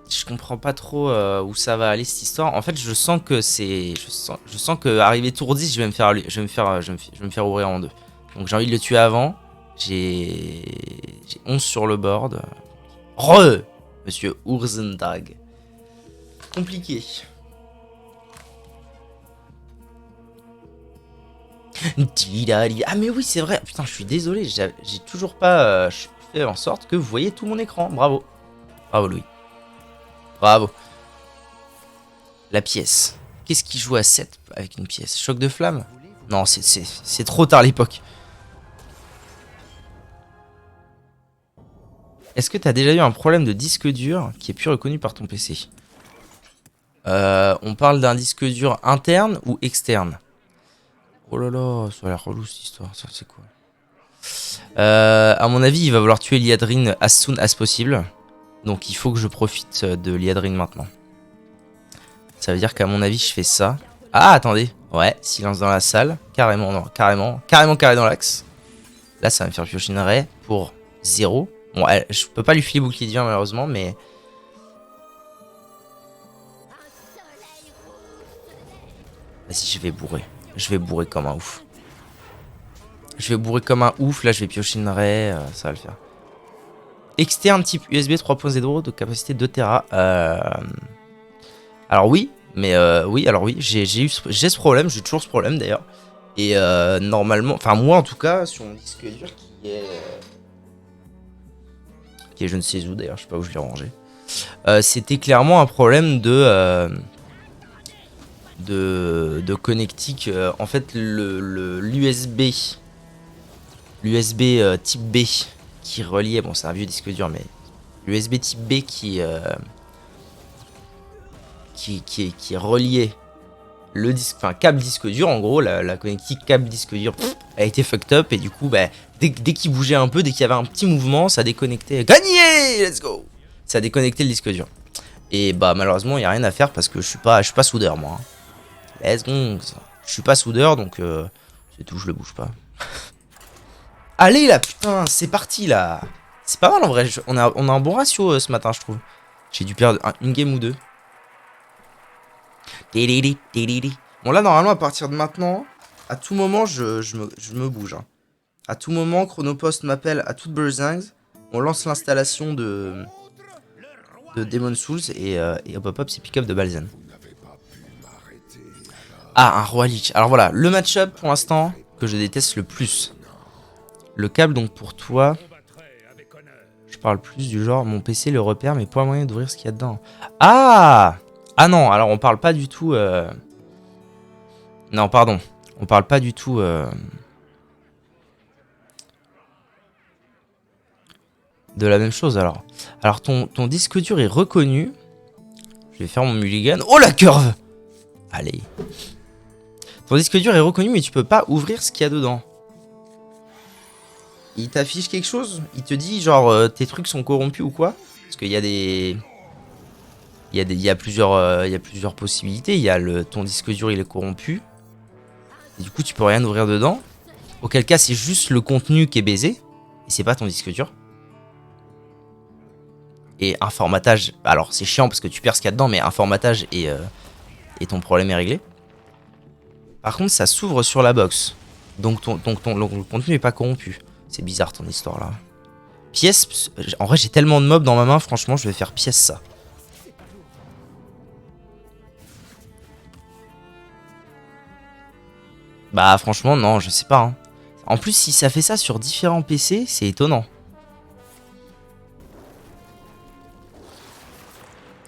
Je comprends pas trop où ça va aller cette histoire. En fait, je sens que je sens que arrivé tour 10, je vais me faire ouvrir en deux. Donc j'ai envie de le tuer avant. J'ai 11 sur le board. Monsieur Urzendag. Compliqué. Ah mais oui, c'est vrai. Putain, je suis désolé, j'ai toujours pas fait en sorte que vous voyez tout mon écran. Bravo. Bravo Louis. Bravo. La pièce. Qu'est-ce qui joue à 7 avec une pièce? Choc de flamme? Non, c'est trop tard l'époque. Est-ce que t'as déjà eu un problème de disque dur qui est plus reconnu par ton PC? On parle d'un disque dur interne ou externe? Oh là là, ça a l'air relou cette histoire, ça c'est quoi? À mon avis, il va vouloir tuer Liadrine as soon as possible. Donc il faut que je profite de Liadrine maintenant. Ça veut dire qu'à mon avis, je fais ça. Ah, attendez. Ouais, silence dans la salle. Carrément, non, carrément carré dans l'axe. Là, ça va me faire piocher une raie pour 0. Bon, je peux pas lui filer bouclier de vie malheureusement, mais... Vas-y, je vais bourrer. Je vais bourrer comme un ouf. Là, je vais piocher une raie. Ça va le faire. Externe type USB 3.0 de capacité 2 Tera. Alors oui, mais j'ai ce problème, j'ai toujours ce problème d'ailleurs. Et normalement, enfin moi en tout cas, sur mon disque dur qui est je ne sais où d'ailleurs, je sais pas où je l'ai rangé. C'était clairement un problème de connectique. En fait, l'USB type B qui reliait, bon c'est un vieux disque dur, mais l'USB type B qui reliait le disque, enfin câble disque dur en gros, la connectique câble disque dur a été fucked up et du coup bah, dès qu'il bougeait un peu, dès qu'il y avait un petit mouvement, ça déconnectait. Gagné, let's go. Ça déconnectait le disque dur. Et bah malheureusement il y a rien à faire parce que je suis pas soudeur moi. Hein. Let's go. Je suis pas soudeur donc c'est tout, je le bouge pas. Allez là putain, c'est parti là. C'est pas mal en vrai, on a un bon ratio ce matin je trouve. J'ai dû perdre une game ou deux. Bon là normalement à partir de maintenant, à tout moment je me bouge. Hein. À tout moment Chronopost m'appelle à toute beurzingue. On lance l'installation de Demon Souls et hop hop hop c'est pick-up de Balzen. Ah un roi Lich. Alors voilà, le match-up pour l'instant que je déteste le plus. Le câble donc pour toi. Je parle plus du genre mon PC le repère mais pas moyen d'ouvrir ce qu'il y a dedans. Ah non, alors on parle pas du tout... Non, pardon. On parle pas du tout... de la même chose alors. Alors ton disque dur est reconnu. Je vais faire mon mulligan. Oh la curve! Allez. Ton disque dur est reconnu mais tu peux pas ouvrir ce qu'il y a dedans. Il t'affiche quelque chose? Il te dit genre tes trucs sont corrompus ou quoi? Parce qu'il y a des... Il y a plusieurs possibilités. Il y a ton disque dur il est corrompu. Et du coup tu peux rien ouvrir dedans. Auquel cas c'est juste le contenu qui est baisé. Et c'est pas ton disque dur. Et un formatage. Alors c'est chiant parce que tu perds ce qu'il y a dedans. Mais un formatage et ton problème est réglé. Par contre ça s'ouvre sur la box. Donc le contenu n'est pas corrompu. C'est bizarre ton histoire là. Pièce. En vrai j'ai tellement de mobs dans ma main. Franchement je vais faire pièce ça. Bah franchement non, je sais pas. Hein. En plus si ça fait ça sur différents PC, c'est étonnant.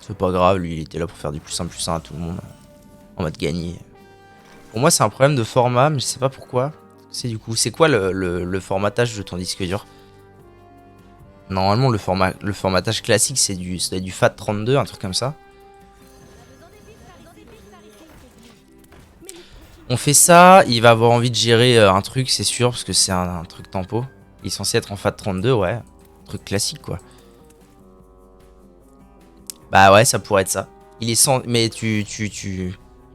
C'est pas grave, lui il était là pour faire du plus 1 à tout le monde. En mode gagner. Pour moi c'est un problème de format, mais je sais pas pourquoi. C'est du coup, c'est quoi le formatage de ton disque dur? Normalement le formatage classique c'est du FAT32, un truc comme ça. On fait ça, il va avoir envie de gérer un truc, c'est sûr, parce que c'est un truc tempo. Il est censé être en FAT32, ouais. Un truc classique, quoi. Bah ouais, ça pourrait être ça. Il est sans... Mais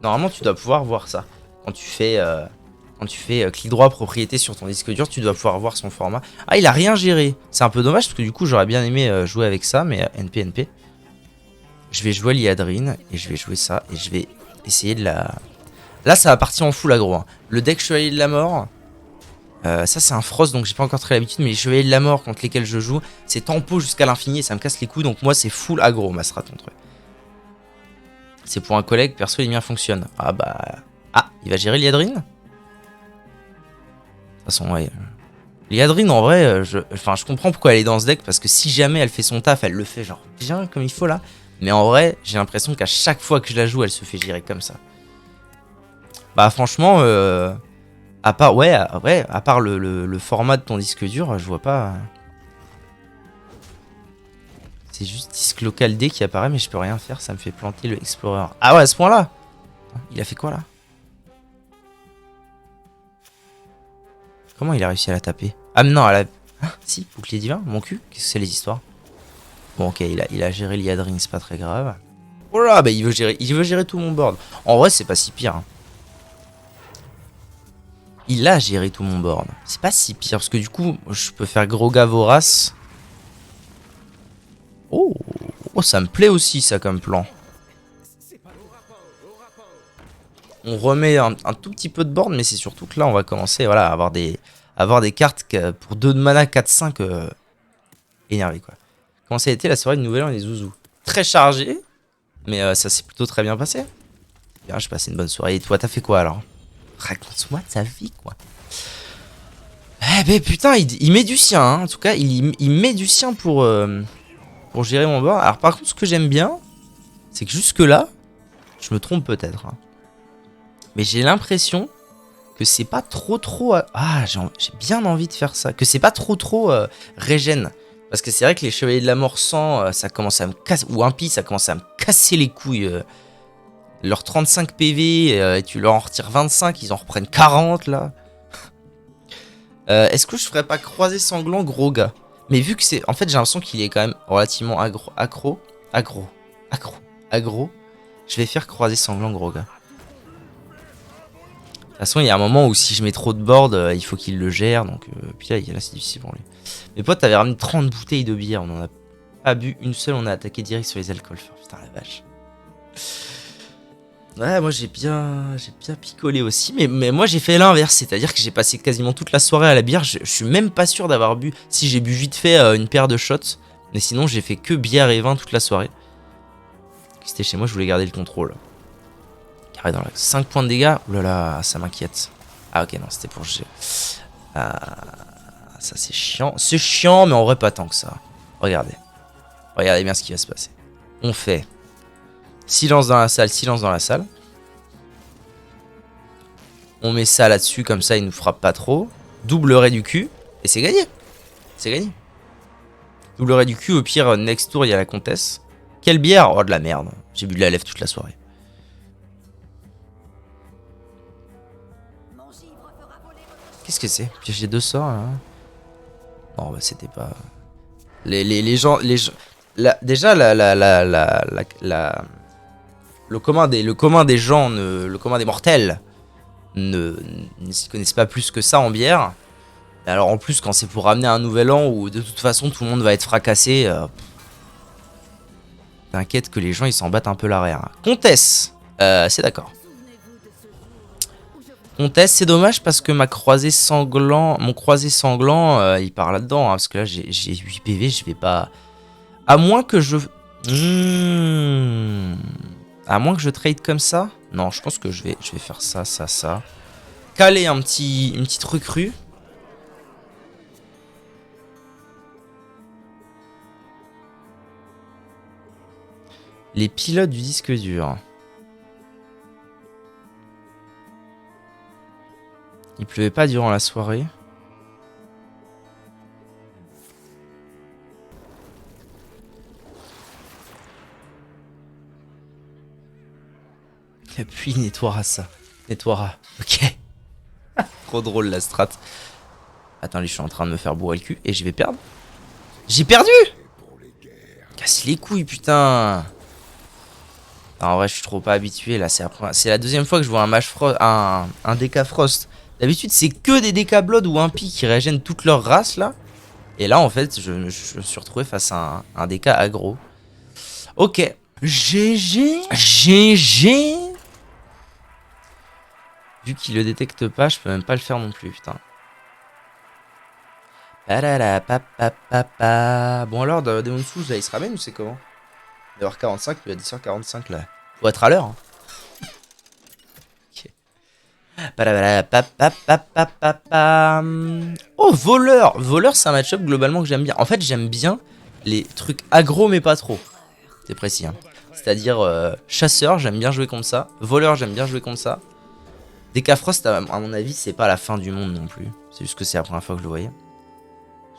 Normalement, tu dois pouvoir voir ça. Quand tu fais, clic droit, propriété sur ton disque dur, tu dois pouvoir voir son format. Ah, il a rien géré. C'est un peu dommage, parce que du coup, j'aurais bien aimé jouer avec ça, mais NP. Je vais jouer Liadrine, et je vais jouer ça, et je vais essayer de la... Là, ça va partir en full aggro. Hein. Le deck Chevalier de la Mort, ça c'est un Frost, donc j'ai pas encore très l'habitude, mais les Chevaliers de la Mort contre lesquels je joue, c'est tempo jusqu'à l'infini et ça me casse les couilles, donc moi c'est full aggro ma strat contre eux. C'est pour un collègue, perso les miens fonctionnent. Ah bah... Ah, il va gérer Liadrine? De toute façon, ouais. Liadrine, en vrai, je comprends pourquoi elle est dans ce deck, parce que si jamais elle fait son taf, elle le fait genre bien comme il faut là. Mais en vrai, j'ai l'impression qu'à chaque fois que je la joue, elle se fait gérer comme ça. Bah franchement, à part, à part le format de ton disque dur, je vois pas. C'est juste disque local D qui apparaît, mais je peux rien faire, ça me fait planter le Explorer. Ah ouais, à ce point-là? Il a fait quoi là? Comment il a réussi à la taper? Ah mais non, elle a... Ah, si, bouclier divin, mon cul, qu'est-ce que c'est les histoires? Bon ok, il a géré Liadrine, c'est pas très grave. Oh là, bah il veut gérer tout mon board. En vrai, c'est pas si pire. Hein. Il a géré tout mon board. C'est pas si pire, parce que du coup, je peux faire Groga Vorace. Oh, ça me plaît aussi, ça, comme plan. On remet un tout petit peu de board, mais c'est surtout que là, on va commencer voilà, à avoir des cartes pour 2 de mana, 4-5, énervé, quoi. Comment ça a été la soirée de Nouvel An et des Zouzous? Très chargé, mais ça s'est plutôt très bien passé. Bien, j'ai passé une bonne soirée. Et toi, t'as fait quoi, alors? Raconte-moi ta vie, quoi. Eh ben, putain, il met du sien, hein. En tout cas, il met du sien pour gérer mon board. Alors, par contre, ce que j'aime bien, c'est que jusque-là, je me trompe peut-être, hein, mais j'ai l'impression que c'est pas trop... Ah, j'ai bien envie de faire ça. Que c'est pas trop régène. Parce que c'est vrai que les Chevaliers de la Mort 100, ça commence à me casser... Ou Impie, ça commence à me casser les couilles. Leurs 35 PV, et tu leur en retires 25, ils en reprennent 40, là. Est-ce que je ferais pas croiser sanglant gros gars? Mais vu que c'est... En fait, j'ai l'impression qu'il est quand même relativement aggro. Je vais faire croiser sanglant gros gars. De toute façon, il y a un moment où si je mets trop de board, il faut qu'il le gère. Donc, puis là, c'est difficile pour lui. Mes potes avaient ramené 30 bouteilles de bière. On en a pas bu une seule. On a attaqué direct sur les alcools. Putain, la vache. Ouais, moi j'ai bien picolé aussi. Mais moi j'ai fait l'inverse. C'est-à-dire que j'ai passé quasiment toute la soirée à la bière. Je suis même pas sûr d'avoir bu. Si j'ai bu vite fait une paire de shots. Mais sinon, j'ai fait que bière et vin toute la soirée. C'était chez moi, je voulais garder le contrôle. Carré dans la 5 points de dégâts. Ouh là là, ça m'inquiète. Ah ok, non, c'était pour le jeu. Ça c'est chiant. C'est chiant, mais en vrai pas tant que ça. Regardez. Regardez bien ce qui va se passer. On fait silence dans la salle, silence dans la salle. On met ça là-dessus, comme ça il nous frappe pas trop. Double raid du cul. Et c'est gagné. C'est gagné. Double raid du cul, au pire, next tour il y a la comtesse. Quelle bière? Oh de la merde. J'ai bu de la lèvre toute la soirée. Qu'est-ce que c'est? Piéger 2 sorts là. Non bah c'était pas... Les gens... Déjà le commun des gens, le commun des mortels ne s'y connaissent pas plus que ça en bière. Et alors en plus quand c'est pour ramener un nouvel an où de toute façon tout le monde va être fracassé, t'inquiète que les gens ils s'en battent un peu l'arrière. Comtesse, c'est d'accord. Comtesse, c'est dommage parce que mon croisé sanglant, il part là-dedans. Hein, parce que là j'ai 8 PV, je vais pas... À moins que je... À moins que je trade comme ça. Non, je pense que je vais faire ça. caler une petite recrue. Les pilotes du disque dur. Il pleuvait pas durant la soirée. Et puis il nettoiera ça. Nettoiera. Ok. Trop drôle la strat. Attends, je suis en train de me faire bourrer le cul et je vais perdre. J'ai perdu. Casse les couilles, putain. Non, en vrai, je suis trop pas habitué là. C'est la deuxième fois que je vois un match Frost, un DK Frost. D'habitude, c'est que des DK Blood ou un Pi qui régènent toute leur race là. Et là, en fait, je me suis retrouvé face à un DK aggro. Ok. GG. GG. Vu qu'il le détecte pas, je peux même pas le faire non plus, putain. Bon alors, Demon Souls, là, il se ramène ou c'est comment? Il doit y avoir 45, il est à 10h45 là. Faut être à l'heure. Hein. Ok. Oh, voleur. Voleur, c'est un match-up globalement que j'aime bien. En fait, j'aime bien les trucs aggro, mais pas trop. C'est précis. Hein. C'est-à-dire, chasseur, j'aime bien jouer comme ça. Voleur, j'aime bien jouer comme ça. DK Frost, à mon avis, c'est pas la fin du monde non plus. C'est juste que c'est la première fois que je le voyais.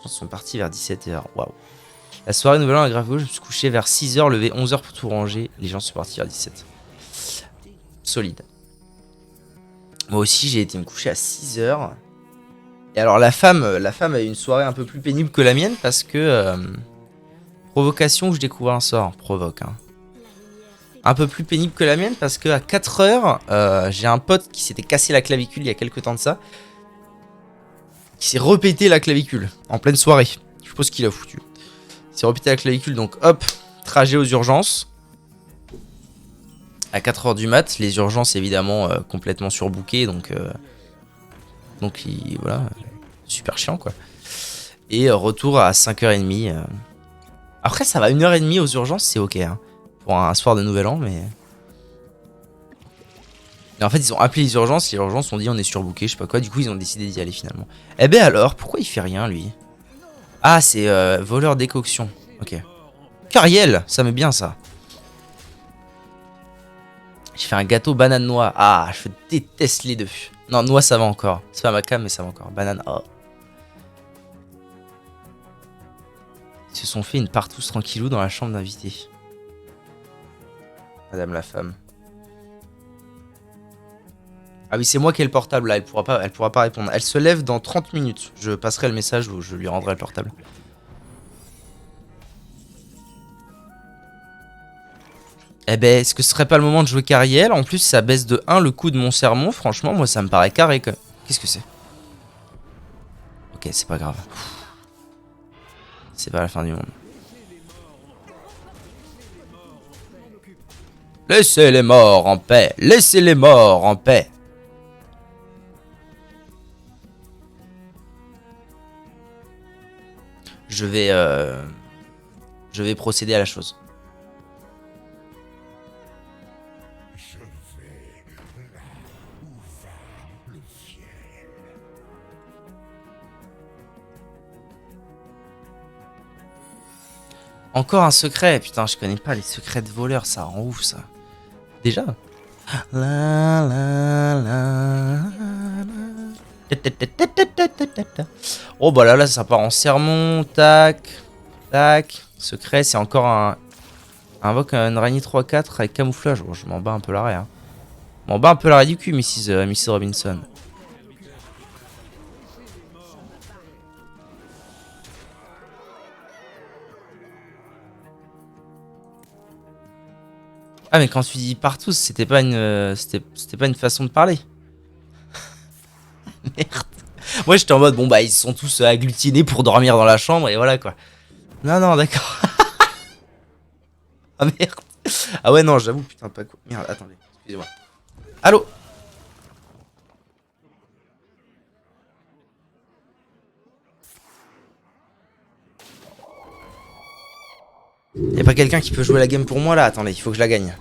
Ils sont partis vers 17h. Waouh. La soirée nouvel an à Grave, je me suis couché vers 6h, levé 11h pour tout ranger. Les gens sont partis vers 17. Solide. Moi aussi, j'ai été me coucher à 6h. Et alors, la femme a eu une soirée un peu plus pénible que la mienne parce que... provocation où je découvre un sort. Provoque, hein. Un peu plus pénible que la mienne parce que à 4h, j'ai un pote qui s'était cassé la clavicule il y a quelques temps de ça. Qui s'est repété la clavicule en pleine soirée. Je sais pas ce qu'il a foutu. Il s'est repété la clavicule, donc hop, trajet aux urgences. À 4h du mat, les urgences évidemment complètement surbookées, donc voilà, super chiant quoi. Et retour à 5h30. Après ça va 1h30 aux urgences, c'est ok hein, pour un soir de nouvel an, mais... Et en fait ils ont appelé les urgences ont dit on est surbooké, je sais pas quoi, du coup ils ont décidé d'y aller finalement. Eh ben alors, pourquoi il fait rien lui? Ah c'est voleur décoction, ok. Cariel, ça met bien ça. J'ai fait un gâteau banane noix. Ah, je déteste les deux. Non, noix ça va encore. C'est pas ma cam mais ça va encore. Banane, oh. Ils se sont fait une partouze tranquillou dans la chambre d'invité. Madame la femme. Ah oui, c'est moi qui ai le portable là, elle pourra pas répondre. Elle se lève dans 30 minutes. Je passerai le message ou je lui rendrai le portable. Eh ben, est-ce que ce serait pas le moment de jouer Cariel? En plus, ça baisse de 1 le coût de mon sermon. Franchement, moi, ça me paraît carré. Qu'est-ce que c'est? Ok, c'est pas grave. C'est pas la fin du monde. Laissez les morts en paix. Laissez les morts en paix. Je vais procéder à la chose. Encore un secret. Putain, je connais pas les secrets de voleurs. Ça rend ouf, ça. Déjà. Oh, bah là, ça part en sermon. Tac. Tac. Secret, c'est encore un... Invoque une araignée 3-4 avec camouflage. Oh, je m'en bats un peu l'arrêt. Hein. Je m'en bats un peu l'arrêt du cul, Mrs. Robinson. Ah mais quand tu dis partout, c'était pas une façon de parler. Merde. Moi j'étais en mode bon bah ils sont tous agglutinés pour dormir dans la chambre et voilà quoi. Non non d'accord. Ah merde. Ah ouais non j'avoue putain pas quoi. Merde attendez excusez-moi. Allô. Y'a pas quelqu'un qui peut jouer la game pour moi là? Attendez, il faut que je la gagne.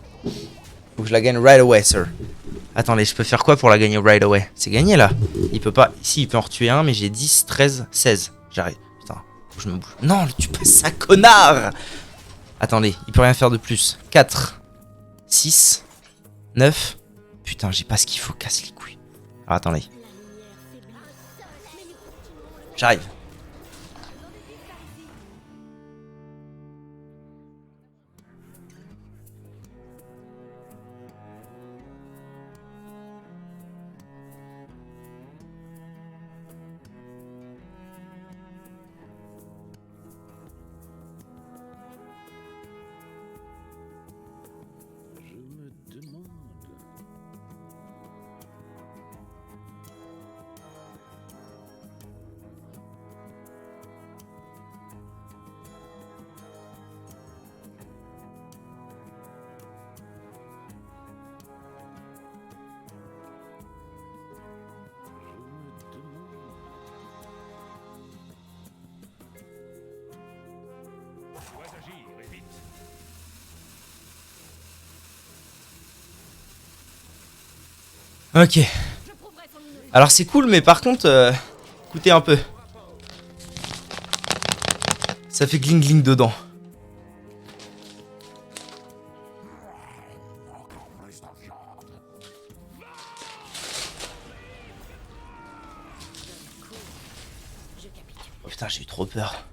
Faut que je la gagne right away, sir. Attendez, je peux faire quoi pour la gagner right away? C'est gagné là. Il peut pas. Si, il peut en retuer un, mais j'ai 10, 13, 16. J'arrive. Putain, faut que je me bouge. Non, le tue pas ça, connard! Attendez, il peut rien faire de plus. 4, 6, 9. Putain, j'ai pas ce qu'il faut, casse les couilles. Alors attendez. J'arrive. Ok. Alors c'est cool, mais par contre, écoutez un peu. Ça fait gling gling dedans. Oh putain, j'ai eu trop peur.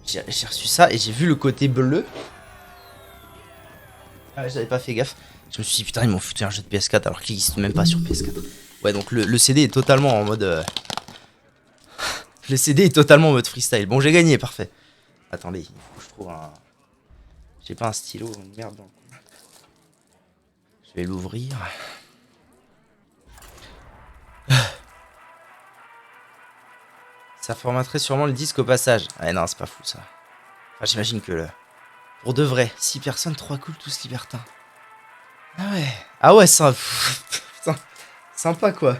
J'ai reçu ça et j'ai vu le côté bleu. Ah ouais, j'avais pas fait gaffe. Je me suis dit putain, ils m'ont foutu un jeu de PS4 alors qu'il n'existe même pas sur PS4. Ouais, donc le CD est totalement en mode... Le CD est totalement en mode freestyle. Bon, j'ai gagné, parfait. Attendez, il faut que je trouve un... J'ai pas un stylo, une merde dans le coin. Je vais l'ouvrir. Ça formaterait sûrement le disque au passage. Ah non, c'est pas fou ça. Enfin, j'imagine que le... Pour de vrai, 6 personnes, 3 cools, tous libertins. Ah ouais. Ah ouais, ça... Putain, sympa quoi.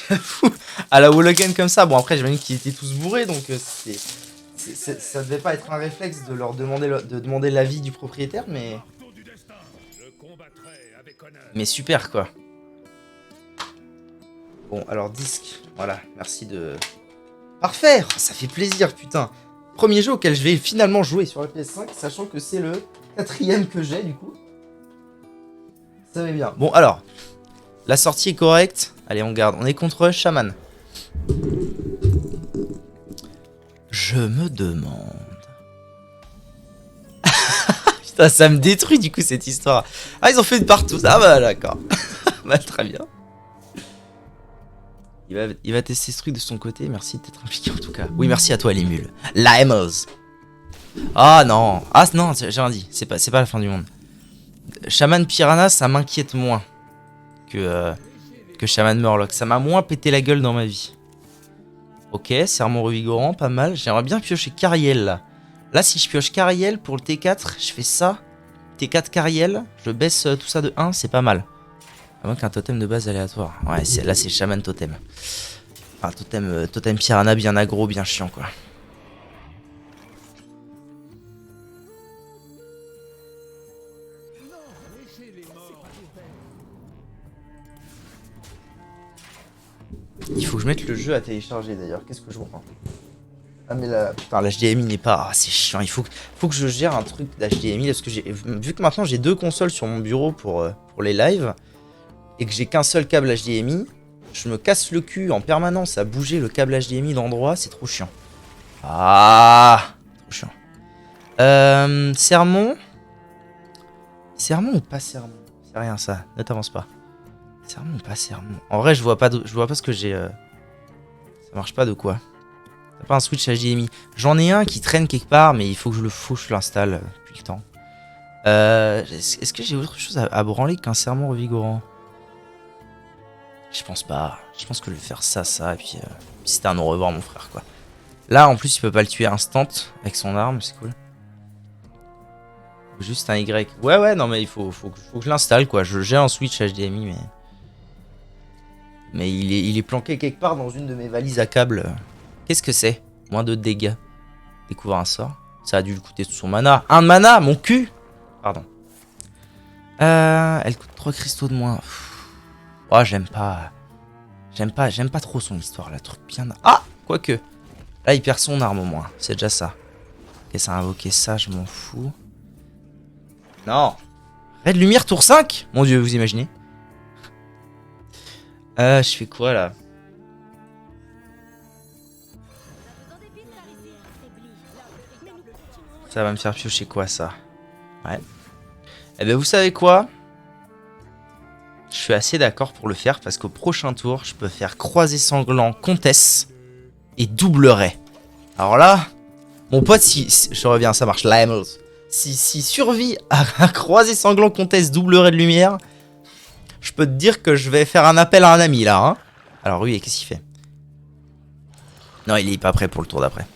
J'avoue. À la Wologan comme ça. Bon, après, j'imagine qu'ils étaient tous bourrés, donc ça devait pas être un réflexe de leur demander de demander l'avis du propriétaire, mais... Mais super quoi. Bon, alors disque. Voilà, merci de... Parfait. Oh, ça fait plaisir, putain. Premier jeu auquel je vais finalement jouer sur la PS5, sachant que c'est le 4ème que j'ai, du coup. Ça va bien. Bon, alors. La sortie est correcte. Allez, on garde. On est contre Shaman. Je me demande... Putain, ça me détruit, du coup, cette histoire. Ah, ils ont fait de partout. Ah bah, d'accord. Bah, très bien. Il va tester ce truc de son côté. Merci d'être impliqué en tout cas. Oui, merci à toi, les mules. La Emos. Ah non. Ah non, j'ai rien dit. C'est pas la fin du monde. Shaman Piranha, ça m'inquiète moins que Shaman Murloc. Ça m'a moins pété la gueule dans ma vie. Ok, sermon revigorant, pas mal. J'aimerais bien piocher Cariel là. Là, si je pioche Cariel pour le T4, je fais ça. T4 Cariel, je baisse tout ça de 1, c'est pas mal. À moins qu'un totem de base aléatoire. Ouais, là c'est Shaman Totem. Enfin, totem Piranha bien aggro, bien chiant quoi. Il faut que je mette le jeu à télécharger d'ailleurs. Qu'est-ce que je vois? Ah mais là, putain, l'HDMI n'est pas... Ah, c'est chiant, il faut que je gère un truc d'HDMI parce que vu que maintenant j'ai 2 consoles sur mon bureau pour les lives et que j'ai qu'un seul câble HDMI, je me casse le cul en permanence à bouger le câble HDMI d'endroit, c'est trop chiant. Ah, trop chiant. Sermon? Sermon ou pas sermon? C'est rien ça, ne t'avance pas. Sermon ou pas sermon? En vrai, je vois pas ce que j'ai... Ça marche pas de quoi? T'as pas un switch HDMI? J'en ai un qui traîne quelque part, mais il faut que je l'installe depuis le temps. Est-ce que j'ai autre chose à branler qu'un sermon revigorant? Je pense pas. Je pense que je vais faire ça, et puis c'était un au revoir mon frère quoi. Là en plus il peut pas le tuer instant avec son arme, c'est cool. Juste un Y. Ouais non mais il faut que je l'installe quoi. J'ai un switch HDMI mais il est planqué quelque part dans une de mes valises à câble. Qu'est-ce que c'est? Moins 2 de dégâts. Découvre un sort. Ça a dû lui coûter tout son mana. 1 de mana, mon cul! Pardon. Elle coûte 3 cristaux de moins. Oh, j'aime pas. J'aime pas trop son histoire, la truc bien... Ah, quoique. Là, il perd son arme au moins. C'est déjà ça. Ok, ça a invoqué ça, je m'en fous. Non. Red Lumière, tour 5. Mon dieu, vous imaginez? Je fais quoi, là? Ça va me faire piocher quoi, ça? Ouais. Eh ben, vous savez quoi? Je suis assez d'accord pour le faire parce qu'au prochain tour, je peux faire croisé sanglant comtesse et double ray. Alors là, mon pote, si je reviens, ça marche. Limels. Si survit à croisé sanglant comtesse double ray de lumière, je peux te dire que je vais faire un appel à un ami là. Hein. Alors oui, qu'est-ce qu'il fait? Non, il est pas prêt pour le tour d'après.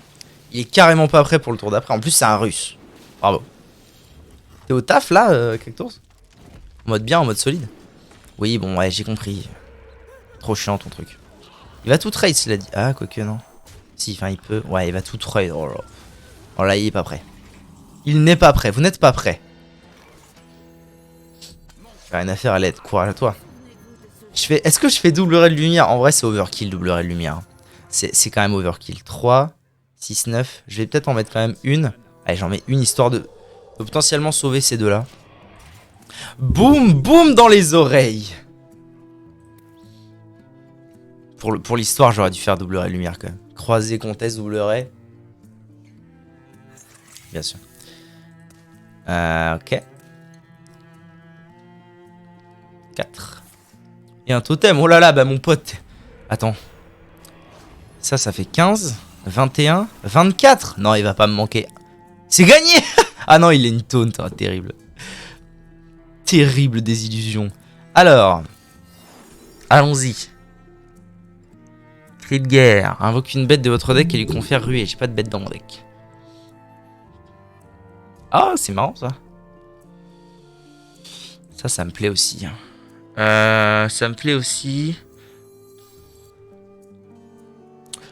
Il est carrément pas prêt pour le tour d'après. En plus, c'est un russe. Bravo. T'es au taf là, Cactours? En mode bien, en mode solide? Oui, bon, ouais, j'ai compris. Trop chiant ton truc. Il va tout trade, cela dit. Ah, quoique non. Si, enfin, il peut. Ouais, il va tout trade. Oh là. Oh là, il est pas prêt. Il n'est pas prêt. Vous n'êtes pas prêt. J'ai rien à faire à l'aide. Courage à toi. Est-ce que je fais double ray de lumière? En vrai, c'est overkill, double ray de lumière. C'est quand même overkill. 3, 6, 9. Je vais peut-être en mettre quand même une. Allez, j'en mets une histoire de potentiellement sauver ces deux-là. Boum, boum dans les oreilles. Pour l'histoire, j'aurais dû faire double ray lumière quand même. Croisé comtesse, double ray. Bien sûr. Ok. 4. Et un totem. Oh là là, bah mon pote. Attends. Ça fait 15, 21, 24. Non, il va pas me manquer. C'est gagné. Ah non, il est une taunt. Oh, terrible. Terrible désillusion. Alors. Allons-y. Cri de guerre. Invoque une bête de votre deck et lui confère ruée. J'ai pas de bête dans mon deck. Ah, c'est marrant ça. Ça me plaît aussi. Ça me plaît aussi.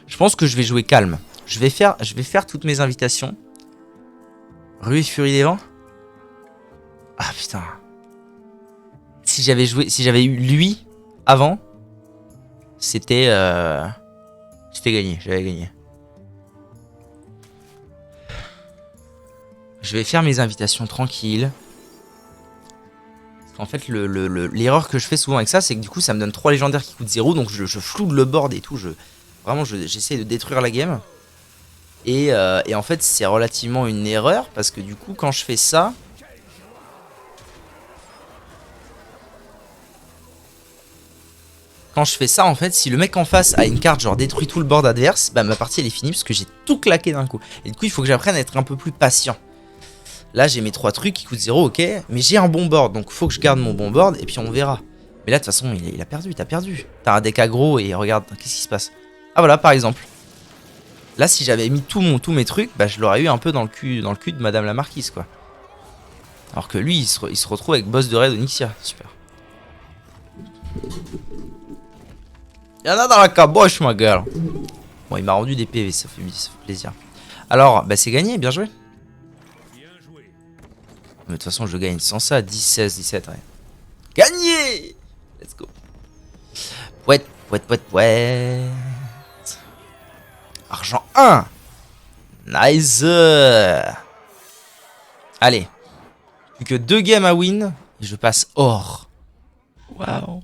Je pense que je vais jouer calme. Je vais faire toutes mes invitations. Ruée Furie des Vents. Ah putain. Si j'avais eu lui avant, c'était gagné. J'avais gagné. Je vais faire mes invitations tranquilles. En fait, l'erreur que je fais souvent avec ça, c'est que du coup, ça me donne 3 légendaires qui coûtent 0. Donc, je floude le board et tout. Vraiment, j'essaie de détruire la game. Et en fait, c'est relativement une erreur. Parce que du coup, quand je fais ça... Quand je fais ça, en fait, si le mec en face a une carte genre détruit tout le board adverse, bah ma partie elle est finie parce que j'ai tout claqué d'un coup. Et du coup, il faut que j'apprenne à être un peu plus patient. Là, j'ai mes 3 trucs qui coûtent 0, ok. Mais j'ai un bon board, donc faut que je garde mon bon board et puis on verra. Mais là, de toute façon, il a perdu, t'as perdu. T'as un deck aggro et regarde, qu'est-ce qui se passe? Ah voilà, par exemple. Là, si j'avais mis tous mes trucs, bah je l'aurais eu un peu dans le cul de Madame la Marquise, quoi. Alors que lui, il se retrouve avec boss de raid Onyxia. Super. Y'en a dans la caboche, ma gueule. Bon, il m'a rendu des PV, ça fait plaisir. Alors, bah c'est gagné, bien joué. Mais de toute façon, je gagne sans ça. 10, 16, 17, ouais. Gagné! Let's go. Pouette, pouette, pouette, pouette. Argent 1. Nice. Allez. Plus que 2 games à win. Et je passe or. Waouh.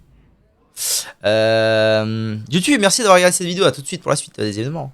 YouTube, merci d'avoir regardé cette vidéo. À tout de suite pour la suite des événements.